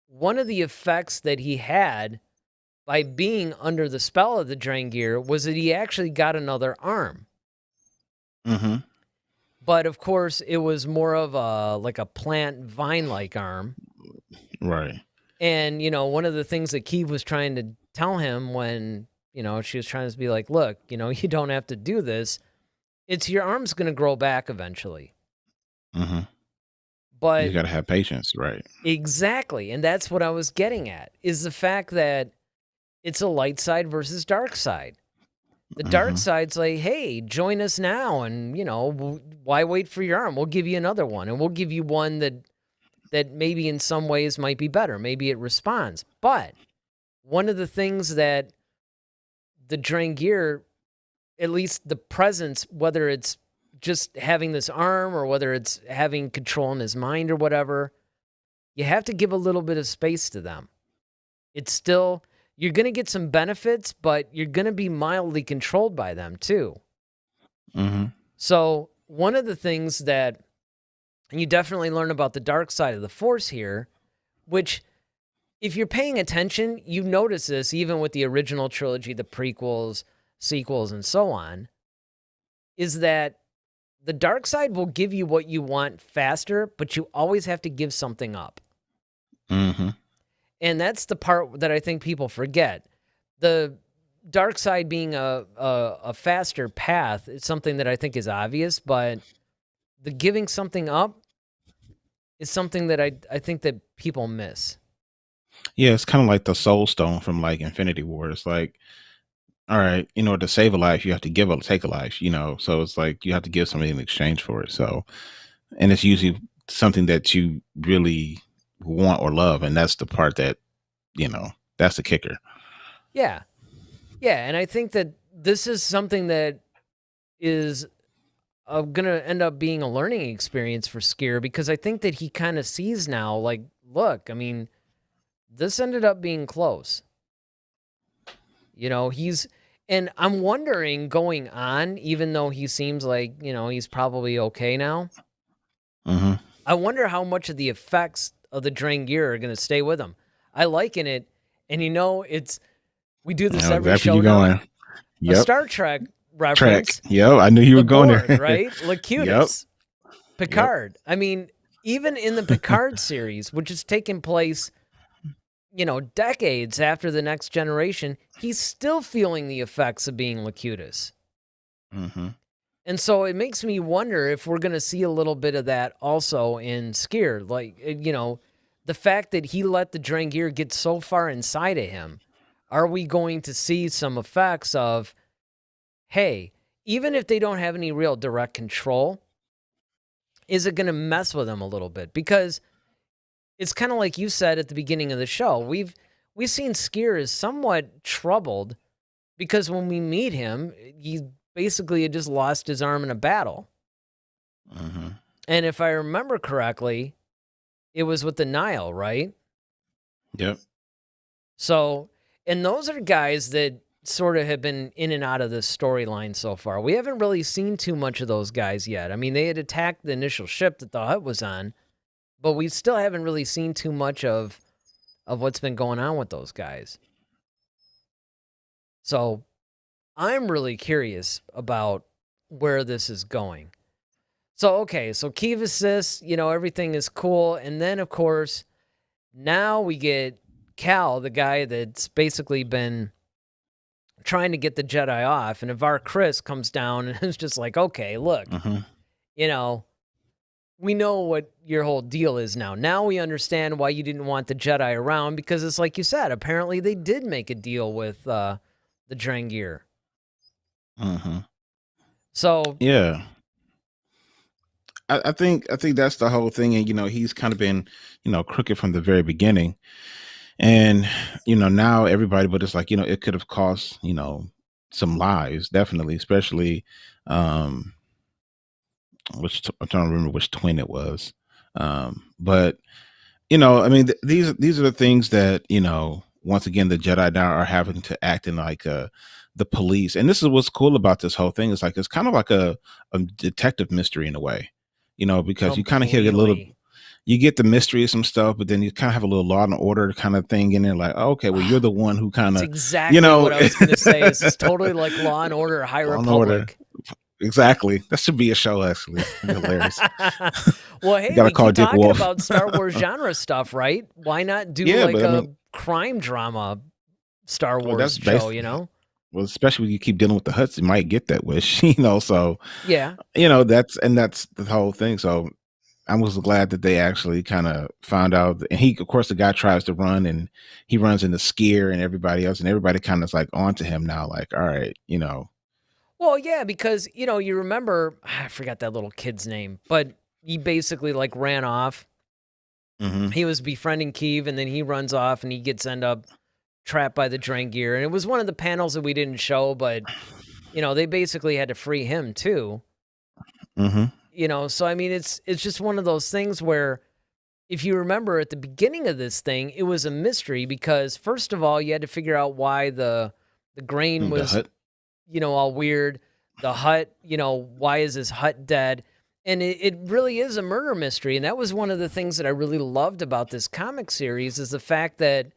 one of the effects that he had by being under the spell of the Drangir was that he actually got another arm. But of course, it was more of a plant vine-like arm. Right. And, one of the things that Kiev was trying to tell him when, she was trying to be like, look, you don't have to do this. It's your arm's going to grow back eventually. But you got to have patience, right? Exactly. And that's what I was getting at, is the fact that it's a light side versus dark side. The dark side's like, hey, join us now. And, why wait for your arm? We'll give you another one. And we'll give you one that maybe in some ways might be better. Maybe it responds. But one of the things that the Drangir, at least the presence, whether it's just having this arm or whether it's having control in his mind or whatever, you have to give a little bit of space to them. It's still, you're going to get some benefits, but you're going to be mildly controlled by them too. So one of the things that you definitely learn about the dark side of the Force here, which if you're paying attention, you notice this even with the original trilogy, the prequels, sequels, and so on, is that the dark side will give you what you want faster, but you always have to give something up. And that's the part that I think people forget. The dark side being a faster path is something that I think is obvious, but the giving something up is something that I think that people miss. Yeah, it's kind of like the Soul Stone from like Infinity War. It's like, all right, in order to save a life, you have to take a life, So it's like you have to give something in exchange for it. So, and it's usually something that you really want or love, and that's the part that, that's the kicker. Yeah. And I think that this is something that is going to end up being a learning experience for Skier, because I think that he kind of sees now, like, look, I mean, this ended up being close. And I'm wondering going on, even though he seems like, he's probably okay now. I wonder how much of the effects of the Drangir are going to stay with him. I liken it, and we do this every show now. A Star Trek reference. Yep, I knew you were going there. Right? Locutus. Picard. Yep. I mean, even in the Picard series, which is taking place, decades after the Next Generation, he's still feeling the effects of being Locutus. And so it makes me wonder if we're going to see a little bit of that also in Skier. Like, the fact that he let the Drangir get so far inside of him, are we going to see some effects of, hey, even if they don't have any real direct control, is it going to mess with him a little bit? Because it's kind of like you said at the beginning of the show. We've seen Skier as somewhat troubled because when we meet him, he basically had just lost his arm in a battle. And if I remember correctly, it was with the Nile, right? Yep. So, and those are guys that sort of have been in and out of this storyline so far. We haven't really seen too much of those guys yet. I mean, they had attacked the initial ship that the Hutt was on, but we still haven't really seen too much of what's been going on with those guys. So I'm really curious about where this is going. So, okay, so Kiev assists, everything is cool. And then, of course, now we get Cal, the guy that's basically been trying to get the Jedi off. And Avar Chris comes down and is just like, okay, look, Hmm. you know, we know what your whole deal is now. Now we understand why you didn't want the Jedi around because it's like you said, apparently they did make a deal with the Drangir. Hmm. So, Yeah. I think that's the whole thing, and he's kind of been crooked from the very beginning, and now everybody, but it's like it could have cost some lives, definitely, especially um I'm trying to remember which twin it was, but I mean, these are the things that once again the Jedi now are having to act in like the police, and this is what's cool about this whole thing. It's like it's kind of like a detective mystery in a way, because you kind of get a little, completely. you get the mystery of some stuff, but then you kind of have a little Law and Order kind of thing in there. Like, oh, okay, well, you're the one who kind It's of, exactly what I was going to say. This is totally like Law Law and Order High and Order. Republic. Exactly. That should be a show. Actually, it'd be hilarious. Well, You hey, got to we call keep Dick talking Wolf. about Star Wars genre stuff, right? Why not do Yeah, like but I a mean, crime drama Star well, Wars that's show, based. you know? Well, especially when you keep dealing with the Huts, you might get that wish, So, Yeah. that's the whole thing. So, I was glad that they actually kind of found out. And he, of course, the guy tries to run, and he runs into Skier and everybody else, and everybody kind of is like onto him now. Like, all right. Well, yeah, because, you remember, I forgot that little kid's name, but he basically like ran off. Hmm. He was befriending Keeve, and then he runs off and he gets end up trapped by the Drangir. And it was one of the panels that we didn't show, but, they basically had to free him too. Hmm. So I mean, it's just one of those things where if you remember at the beginning of this thing, it was a mystery because first of all, you had to figure out why the grain The was, Hut. all weird. The hut, why is this hut dead? And it really is a murder mystery. And that was one of the things that I really loved about this comic series is the fact that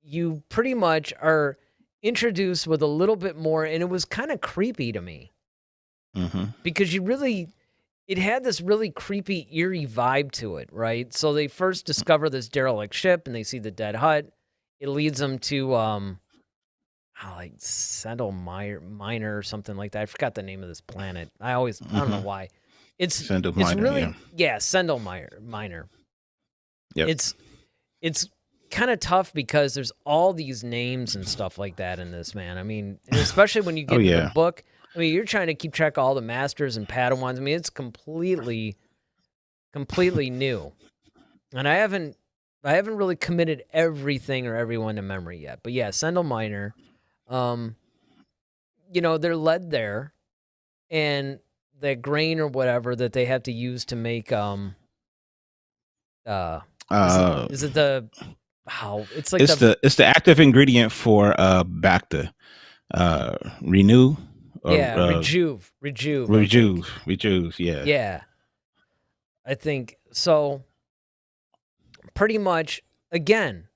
you pretty much are introduced with a little bit more, and it was kind of creepy to me Hmm. because it had this really creepy, eerie vibe to it, right? So they first discover this derelict ship and they see the dead hut. It leads them to like Sendel Minor or something like that. I forgot the name of this planet. I don't know Hmm. why. It's Send of it's Minor. Yeah. really Sendel Minor. Yep. It's kind of tough because there's all these names and stuff like that in this, man. I mean, and especially when you Oh get into the yeah. book. I mean, you're trying to keep track of all the masters and Padawans. I mean, it's completely new. And I haven't really committed everything or everyone to memory yet. But yeah, Sendel Minor, um, they're led there, and the grain or whatever that they have to use to make uh Uh, is it the how it's like it's the active ingredient for Bacta, renew or rejuve, I think. rejuve. Yeah. Yeah. I think so. Pretty much again,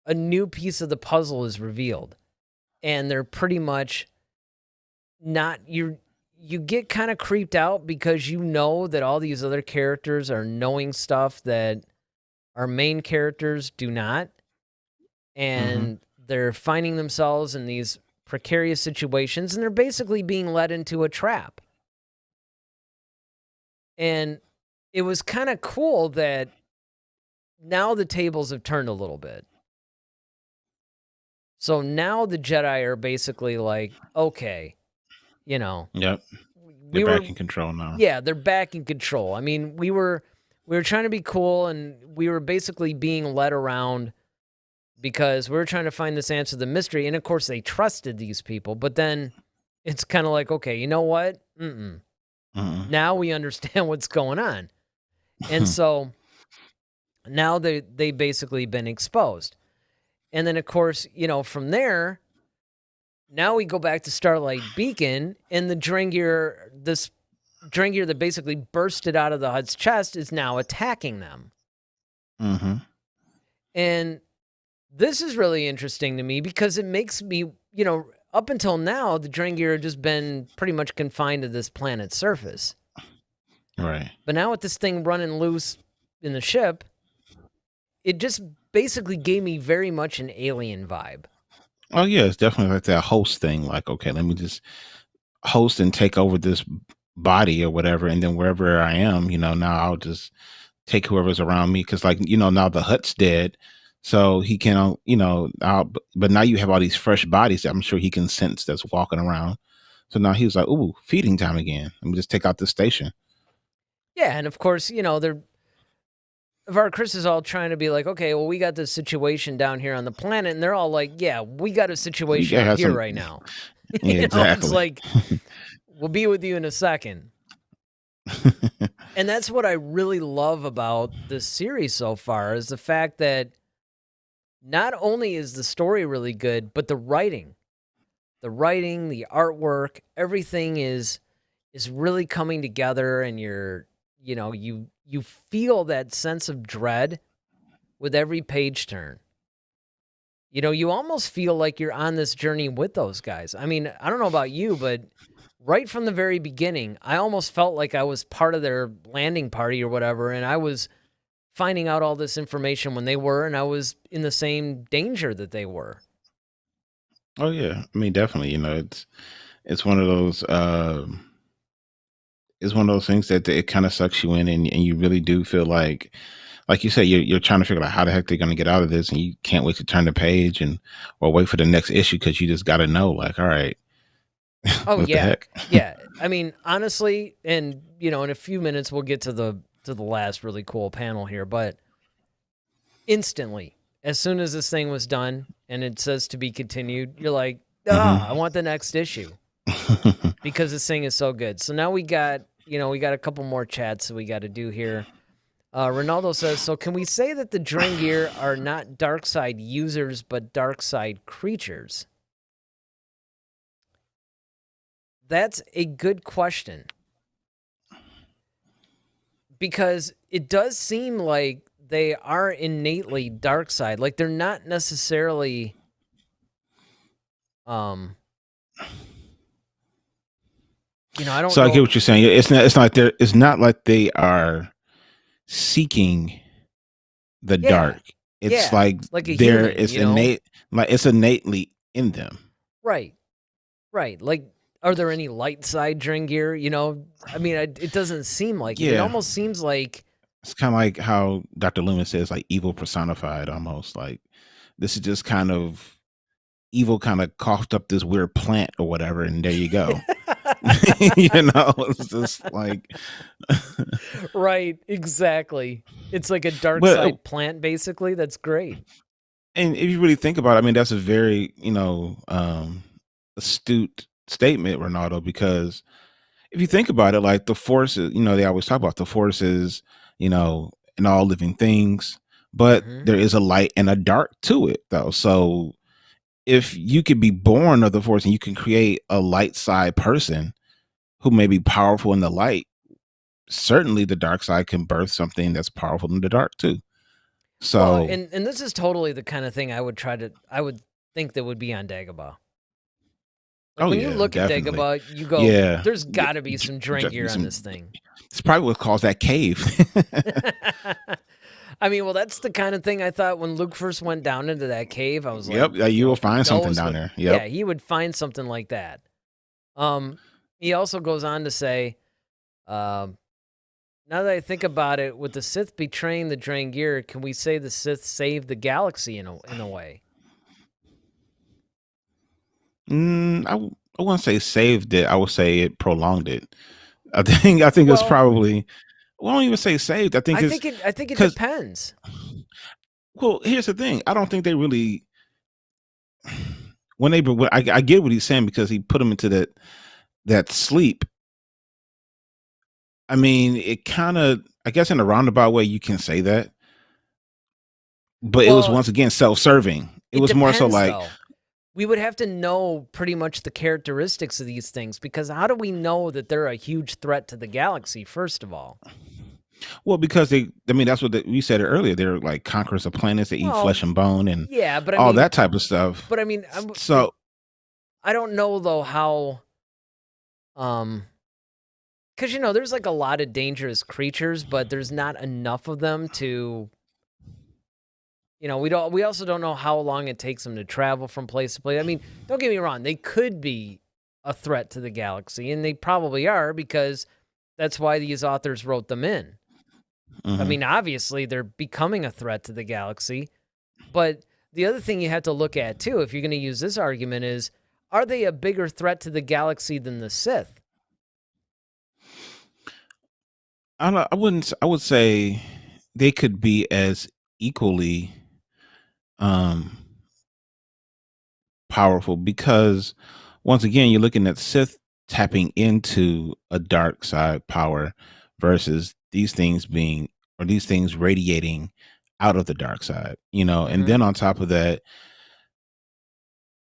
a new piece of the puzzle is revealed. And they're pretty much not you get kind of creeped out because you know that all these other characters are knowing stuff that our main characters do not, Hmm. and they're finding themselves in these precarious situations, and they're basically being led into a trap. And it was kind of cool that now the tables have turned a little bit. So now the Jedi are basically like, okay, you know, Yep. They're we were back in control now. yeah, they're back in control. I mean, we were trying to be cool, and we were basically being led around because we were trying to find this answer to the mystery. And of course, they trusted these people, but then it's kind of like, okay, you know what? Mm-mm. Now we understand what's going on, and so now they basically been exposed. And then of course, from there, now we go back to Starlight Beacon, and this Drangir that basically bursted out of the Hutt's chest is now attacking them. Hmm. And this is really interesting to me because it makes me, up until now, the Drangir have just been pretty much confined to this planet's surface. Right. But now with this thing running loose in the ship, it just basically gave me very much an Alien vibe. Oh yeah, it's definitely like that host thing. Like, okay, let me just host and take over this body or whatever, and then wherever I am, now I'll just take whoever's around me because, like, now the hut's dead, so he can, but now you have all these fresh bodies that I'm sure he can sense that's walking around. So now he was like, "Ooh, feeding time again. Let me just take out the station." Yeah, and of course, Chris is all trying to be like, okay, well, we got this situation down here on the planet, and they're all like, yeah, we got a You situation gotta up have here some, right now. yeah, It's exactly. like, we'll be with you in a second. And that's what I really love about this series so far is the fact that not only is the story really good, but the writing, the artwork, everything is really coming together, and you feel that sense of dread with every page turn. You almost feel like you're on this journey with those guys. I mean, I don't know about you, but right from the very beginning, I almost felt like I was part of their landing party or whatever, and I was finding out all this information when they were, and I was in the same danger that they were. Oh yeah, I mean, definitely. It's one of those. It's one of those things that it kind of sucks you in, and you really do feel like you said, you're trying to figure out how the heck they're going to get out of this, and you can't wait to turn the page or wait for the next issue because you just got to know, like, all right, Oh what the yeah. heck? Yeah. I mean, honestly, and in a few minutes we'll get to the last really cool panel here, but instantly, as soon as this thing was done and it says to be continued, you're like, I want the next issue because this thing is so good. So now we got a couple more chats that we got to do here. Ronaldo says, so can we say that the Drengir are not dark side users, but dark side creatures? That's a good question. Because it does seem like they are innately dark side. Like they're not necessarily I don't So I get know. what you're saying. It's not like they are seeking the Yeah. dark. It's Yeah. like Like a human, it's innate, like it's innately in them. Right. Right. Like, are there any light side Drengir? I mean, it doesn't seem like it. It Yeah, almost seems like, it's kind of like how Dr. Loomis says, like evil personified, almost like this is just kind of evil, kind of coughed up this weird plant or whatever, and there you go. It's just like, right, exactly. It's like a dark but side plant, basically. That's great. and if you really think about it, I mean, that's a very astute statement, Ronaldo, because if you think about it, like the forces, they always talk about the forces, in all living things, but Mm-hmm. there is a light and a dark to it, though. So if you could be born of the force and you can create a light side person who may be powerful in the light, certainly the dark side can birth something that's powerful in the dark too. Well, So, and this is totally the kind of thing I would think that would be on Dagobah. Like oh when you yeah, look at definitely, Dagobah, you go, yeah. there's got to be some Just be Drengir on some. this thing. It's probably what caused that cave. I mean, well, that's the kind of thing I thought when Luke first went down into that cave. I was like, Yep, you will who find something knows down what? there. Yeah, Yep. he would find something like that. He also goes on to say, um, now that I think about it, with the Sith betraying the Drangir, can we say the Sith saved the galaxy in a way? I wouldn't say saved it. I would say it prolonged it. I think it's Well, probably. Well, I don't even say saved. I think it's I think it because. depends. Well, here's the thing. I don't think they really. I get what he's saying because he put them into that sleep. I mean, it kind of. I guess in a roundabout way, you can say that, but it was Well, once again self-serving. It it was more so depends like, though. We would have to know pretty much the characteristics of these things because how do we know that they're a huge threat to the galaxy, first of all? well, because they. I mean, that's what we said it earlier. They're like conquerors of planets. They eat Well, flesh and bone and yeah, but all that type of stuff. So I don't know though how um because there's like a lot of dangerous creatures, but there's not enough of them to. We also don't know how long it takes them to travel from place to place. I mean, don't get me wrong, they could be a threat to the galaxy, and they probably are because that's why these authors wrote them in. I Hmm. mean, obviously they're becoming a threat to the galaxy, but the other thing you have to look at too, if you're going to use this argument, is are they a bigger threat to the galaxy than the Sith? I wouldn't. I would say they could be as equally um powerful because once again you're looking at Sith tapping into a dark side power versus these things radiating out of the dark side, and Mm-hmm. then on top of that,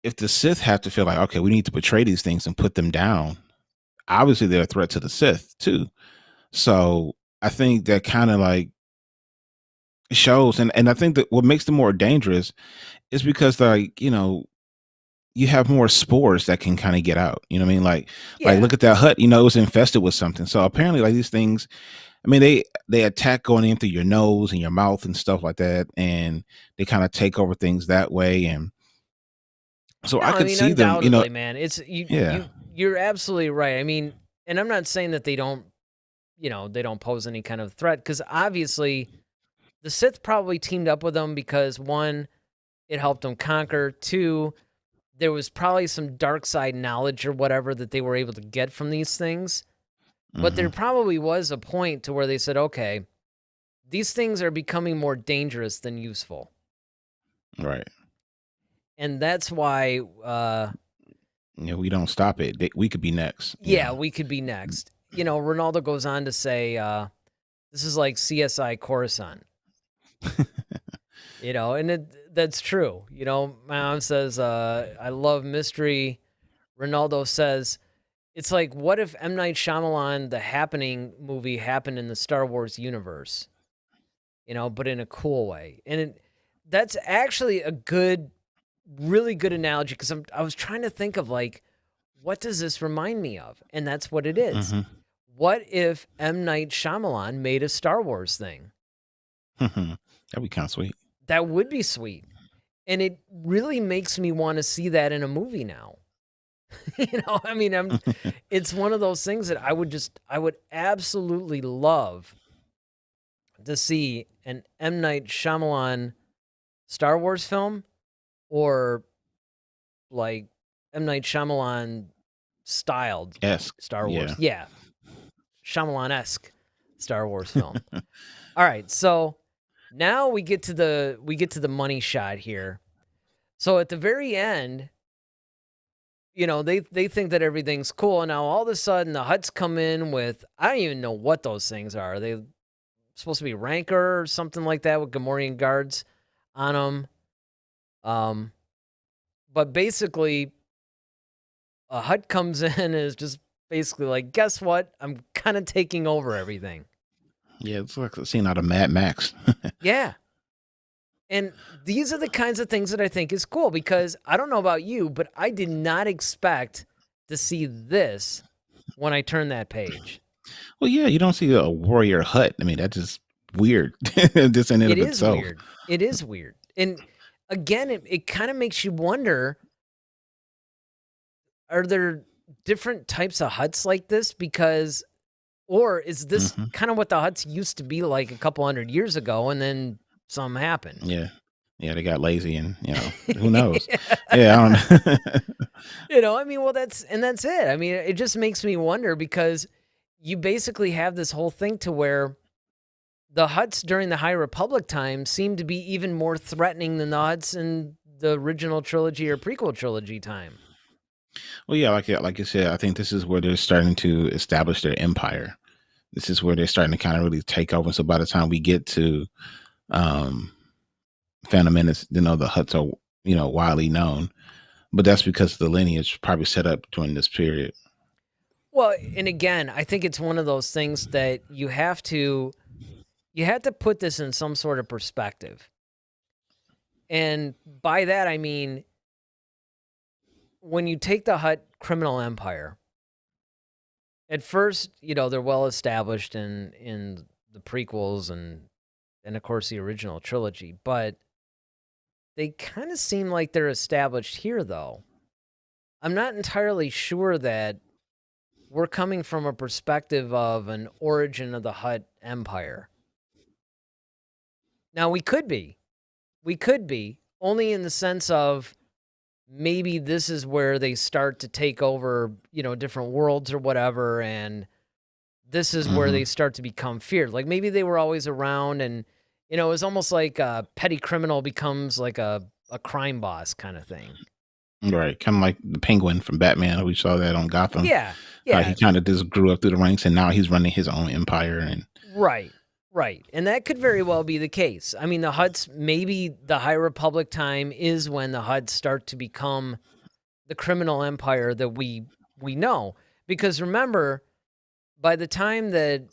if the Sith have to feel like, okay, we need to portray these things and put them down, obviously they're a threat to the Sith too. So I think that kind of like shows, and I think that what makes them more dangerous is because, like, you have more spores that can kind of get out. You know what I mean? Like Yeah. look at that hut. It was infested with something. So apparently, like these things, I mean, they attack going in through your nose and your mouth and stuff like that, and they kind of take over things that way. And so No, I I could mean, see them. undoubtedly, man. It's Yeah. you're absolutely right. I mean, and I'm not saying that they don't pose any kind of threat, because obviously the Sith probably teamed up with them because one, it helped them conquer. Two, there was probably some dark side knowledge or whatever that they were able to get from these things. But there Hmm. probably was a point to where they said, okay, these things are becoming more dangerous than useful. Right. And that's why, We don't stop it. We could be next. yeah, we could be next. Ronaldo goes on to say, this is like CSI Coruscant, and that's true. My mom says, I love mystery. Ronaldo says, it's like, what if M. Night Shyamalan, the Happening movie, happened in the Star Wars universe? But in a cool way. And that's actually a really good analogy, because I was trying to think of, like, what does this remind me of? And that's what it is. Hmm. What if M. Night Shyamalan made a Star Wars thing? That'd be kind of sweet. That would be sweet. And it really makes me want to see that in a movie now. I mean, it's one of those things that I would absolutely love to see an M. Night Shyamalan Star Wars film, or like M. Night Shyamalan styled Esque. Star Wars. Yeah. Yeah, Shyamalan-esque Star Wars film. All right, so now we get to the money shot here. So at the very end, they think that everything's cool, and now all of a sudden the Hutts come in with, I don't even know what those things are. They supposed to be Rancor or something like that with Gamorrean guards on them. But basically, a Hutt comes in and is just basically like, guess what? I'm kind of taking over everything. Yeah, it's like a scene out of Mad Max. Yeah. And these are the kinds of things that I think is cool, because I don't know about you, but I did not expect to see this when I turned that page. Well, yeah, you don't see a warrior hut. I mean, that's just weird, just in and It of is itself. weird. It is weird. And again, it kind of makes you wonder, are there different types of Hutts like this? Or is this Hmm. kind of what the Hutts used to be like a couple hundred years ago, and then something happened? Yeah, yeah, they got lazy, and who knows? Yeah, I don't know. I mean, well, that's it. I mean, it just makes me wonder, because you basically have this whole thing to where the Hutts during the High Republic time seem to be even more threatening than the Hutts in the original trilogy or prequel trilogy time. Well, yeah, like you said, I think this is where they're starting to establish their empire. This is where they're starting to kind of really take over. So by the time we get to um, Phantom Menace, the Hutts are widely known, but that's because the lineage probably set up during this period. Well, and again, I think it's one of those things that you have to put this in some sort of perspective. And by that, I mean, when you take the Hutt criminal empire at first, they're well established in the prequels and of course the original trilogy, but they kind of seem like they're established here, though. I'm not entirely sure that we're coming from a perspective of an origin of the Hutt Empire. Now, we could be. We could be, only in the sense of maybe this is where they start to take over, different worlds or whatever, and this is where they start to become feared. Like maybe they were always around and, it was almost like a petty criminal becomes like a crime boss kind of thing. Right. Kind of like the Penguin from Batman. We saw that on Gotham. Yeah. He kind of just grew up through the ranks and now he's running his own empire. And Right. And that could very well be the case. I mean, the Hutts, maybe the High Republic time is when the Hutts start to become the criminal empire that we know. Because remember, by the time that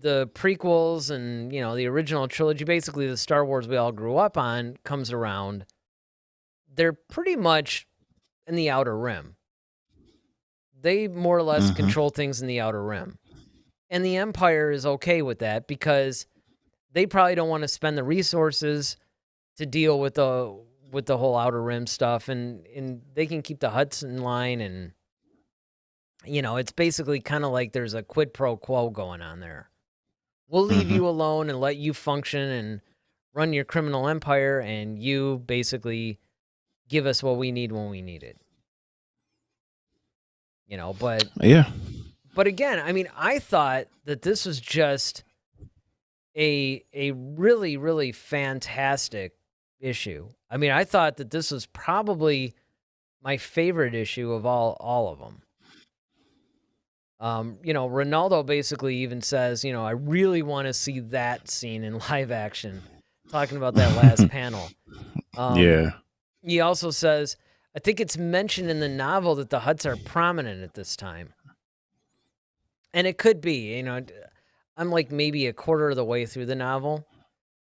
the prequels and, the original trilogy, basically the Star Wars we all grew up on, comes around, they're pretty much in the Outer Rim. They more or less control things in the Outer Rim. And the Empire is okay with that because they probably don't want to spend the resources to deal with the whole Outer Rim stuff, and they can keep the Hutts in line, and it's basically kind of like there's a quid pro quo going on there. We'll leave you alone and let you function and run your criminal empire, and you basically give us what we need when we need it. But yeah. But again, I mean, I thought that this was just a really, really fantastic issue. I mean, I thought that this was probably my favorite issue of all of them. Ronaldo basically even says, I really want to see that scene in live action, talking about that last panel. Yeah. He also says, I think it's mentioned in the novel that the Hutts are prominent at this time. And it could be, I'm like maybe a quarter of the way through the novel.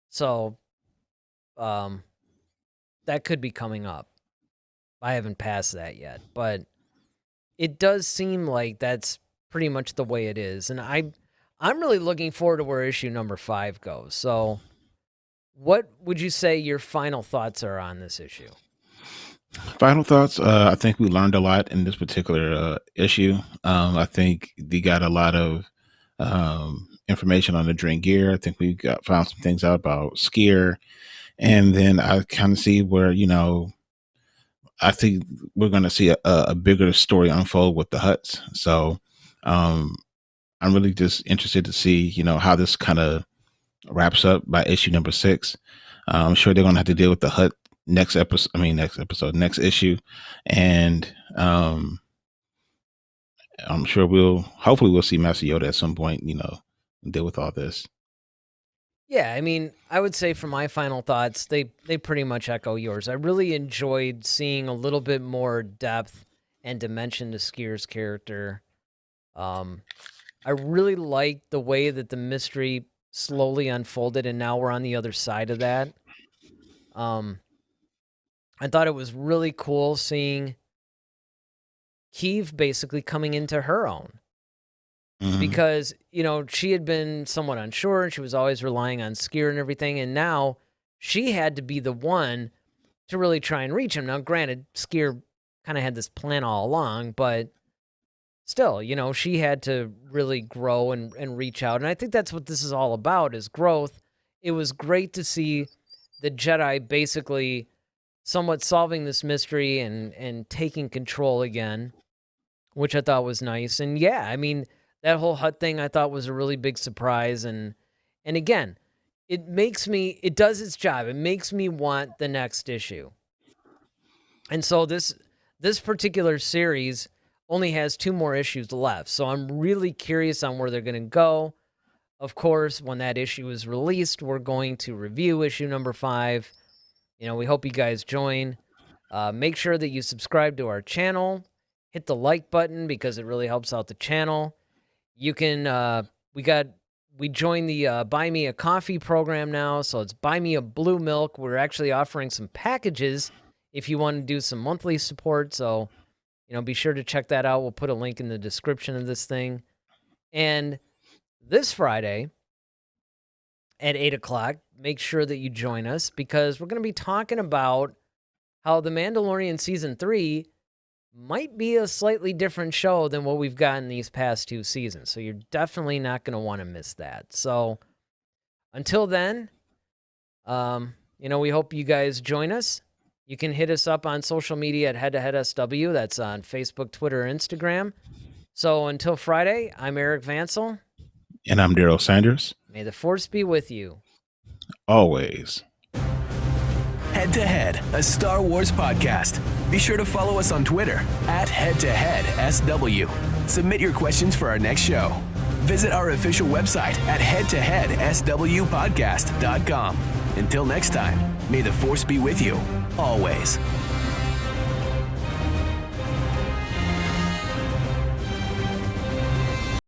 So that could be coming up. I haven't passed that yet. But it does seem like that's pretty much the way it is. And I'm really looking forward to where issue number 5 goes. So what would you say your final thoughts are on this issue? Final thoughts. I think we learned a lot in this particular issue. I think we got a lot of information on the Drain Gear. I think we found some things out about Skier, and then I kind of see where I think we're going to see a bigger story unfold with the Hutts. So I'm really just interested to see how this kind of wraps up by issue number 6. I'm sure they're going to have to deal with the Hutt next next issue, and I'm sure hopefully we'll see Master Yoda at some point, deal with all this. Yeah, I mean, I would say for my final thoughts, they pretty much echo yours. I really enjoyed seeing a little bit more depth and dimension to Skier's character. I really liked the way that the mystery slowly unfolded, and now we're on the other side of that. I thought it was really cool seeing Kiev basically coming into her own. Because, she had been somewhat unsure and she was always relying on Skier and everything. And now she had to be the one to really try and reach him. Now, granted, Skier kind of had this plan all along, but still, she had to really grow and reach out. And I think that's what this is all about, is growth. It was great to see the Jedi basically somewhat solving this mystery and taking control again, which I thought was nice. And yeah, I mean, that whole Hutt thing I thought was a really big surprise. And again, it does its job. It makes me want the next issue. And so this particular series only has 2 more issues left. So I'm really curious on where they're going to go. Of course, when that issue is released, we're going to review issue number 5. We hope you guys join. Make sure that you subscribe to our channel. Hit the like button because it really helps out the channel. You can, we joined the Buy Me a Coffee program now, so it's Buy Me a Blue Milk. We're actually offering some packages if you want to do some monthly support, so Be sure to check that out. We'll put a link in the description of this thing. And this Friday at 8 o'clock, make sure that you join us because we're going to be talking about how The Mandalorian Season 3 might be a slightly different show than what we've gotten these past 2 seasons. So you're definitely not going to want to miss that. So until then, we hope you guys join us. You can hit us up on social media at Head to Head SW. That's on Facebook, Twitter, Instagram. So until Friday, I'm Eric Vansel. And I'm Daryl Sanders. May the Force be with you. Always. Head to Head, a Star Wars podcast. Be sure to follow us on Twitter at Head to Head SW. Submit your questions for our next show. Visit our official website at headtoheadswpodcast.com. Until next time, may the Force be with you, always.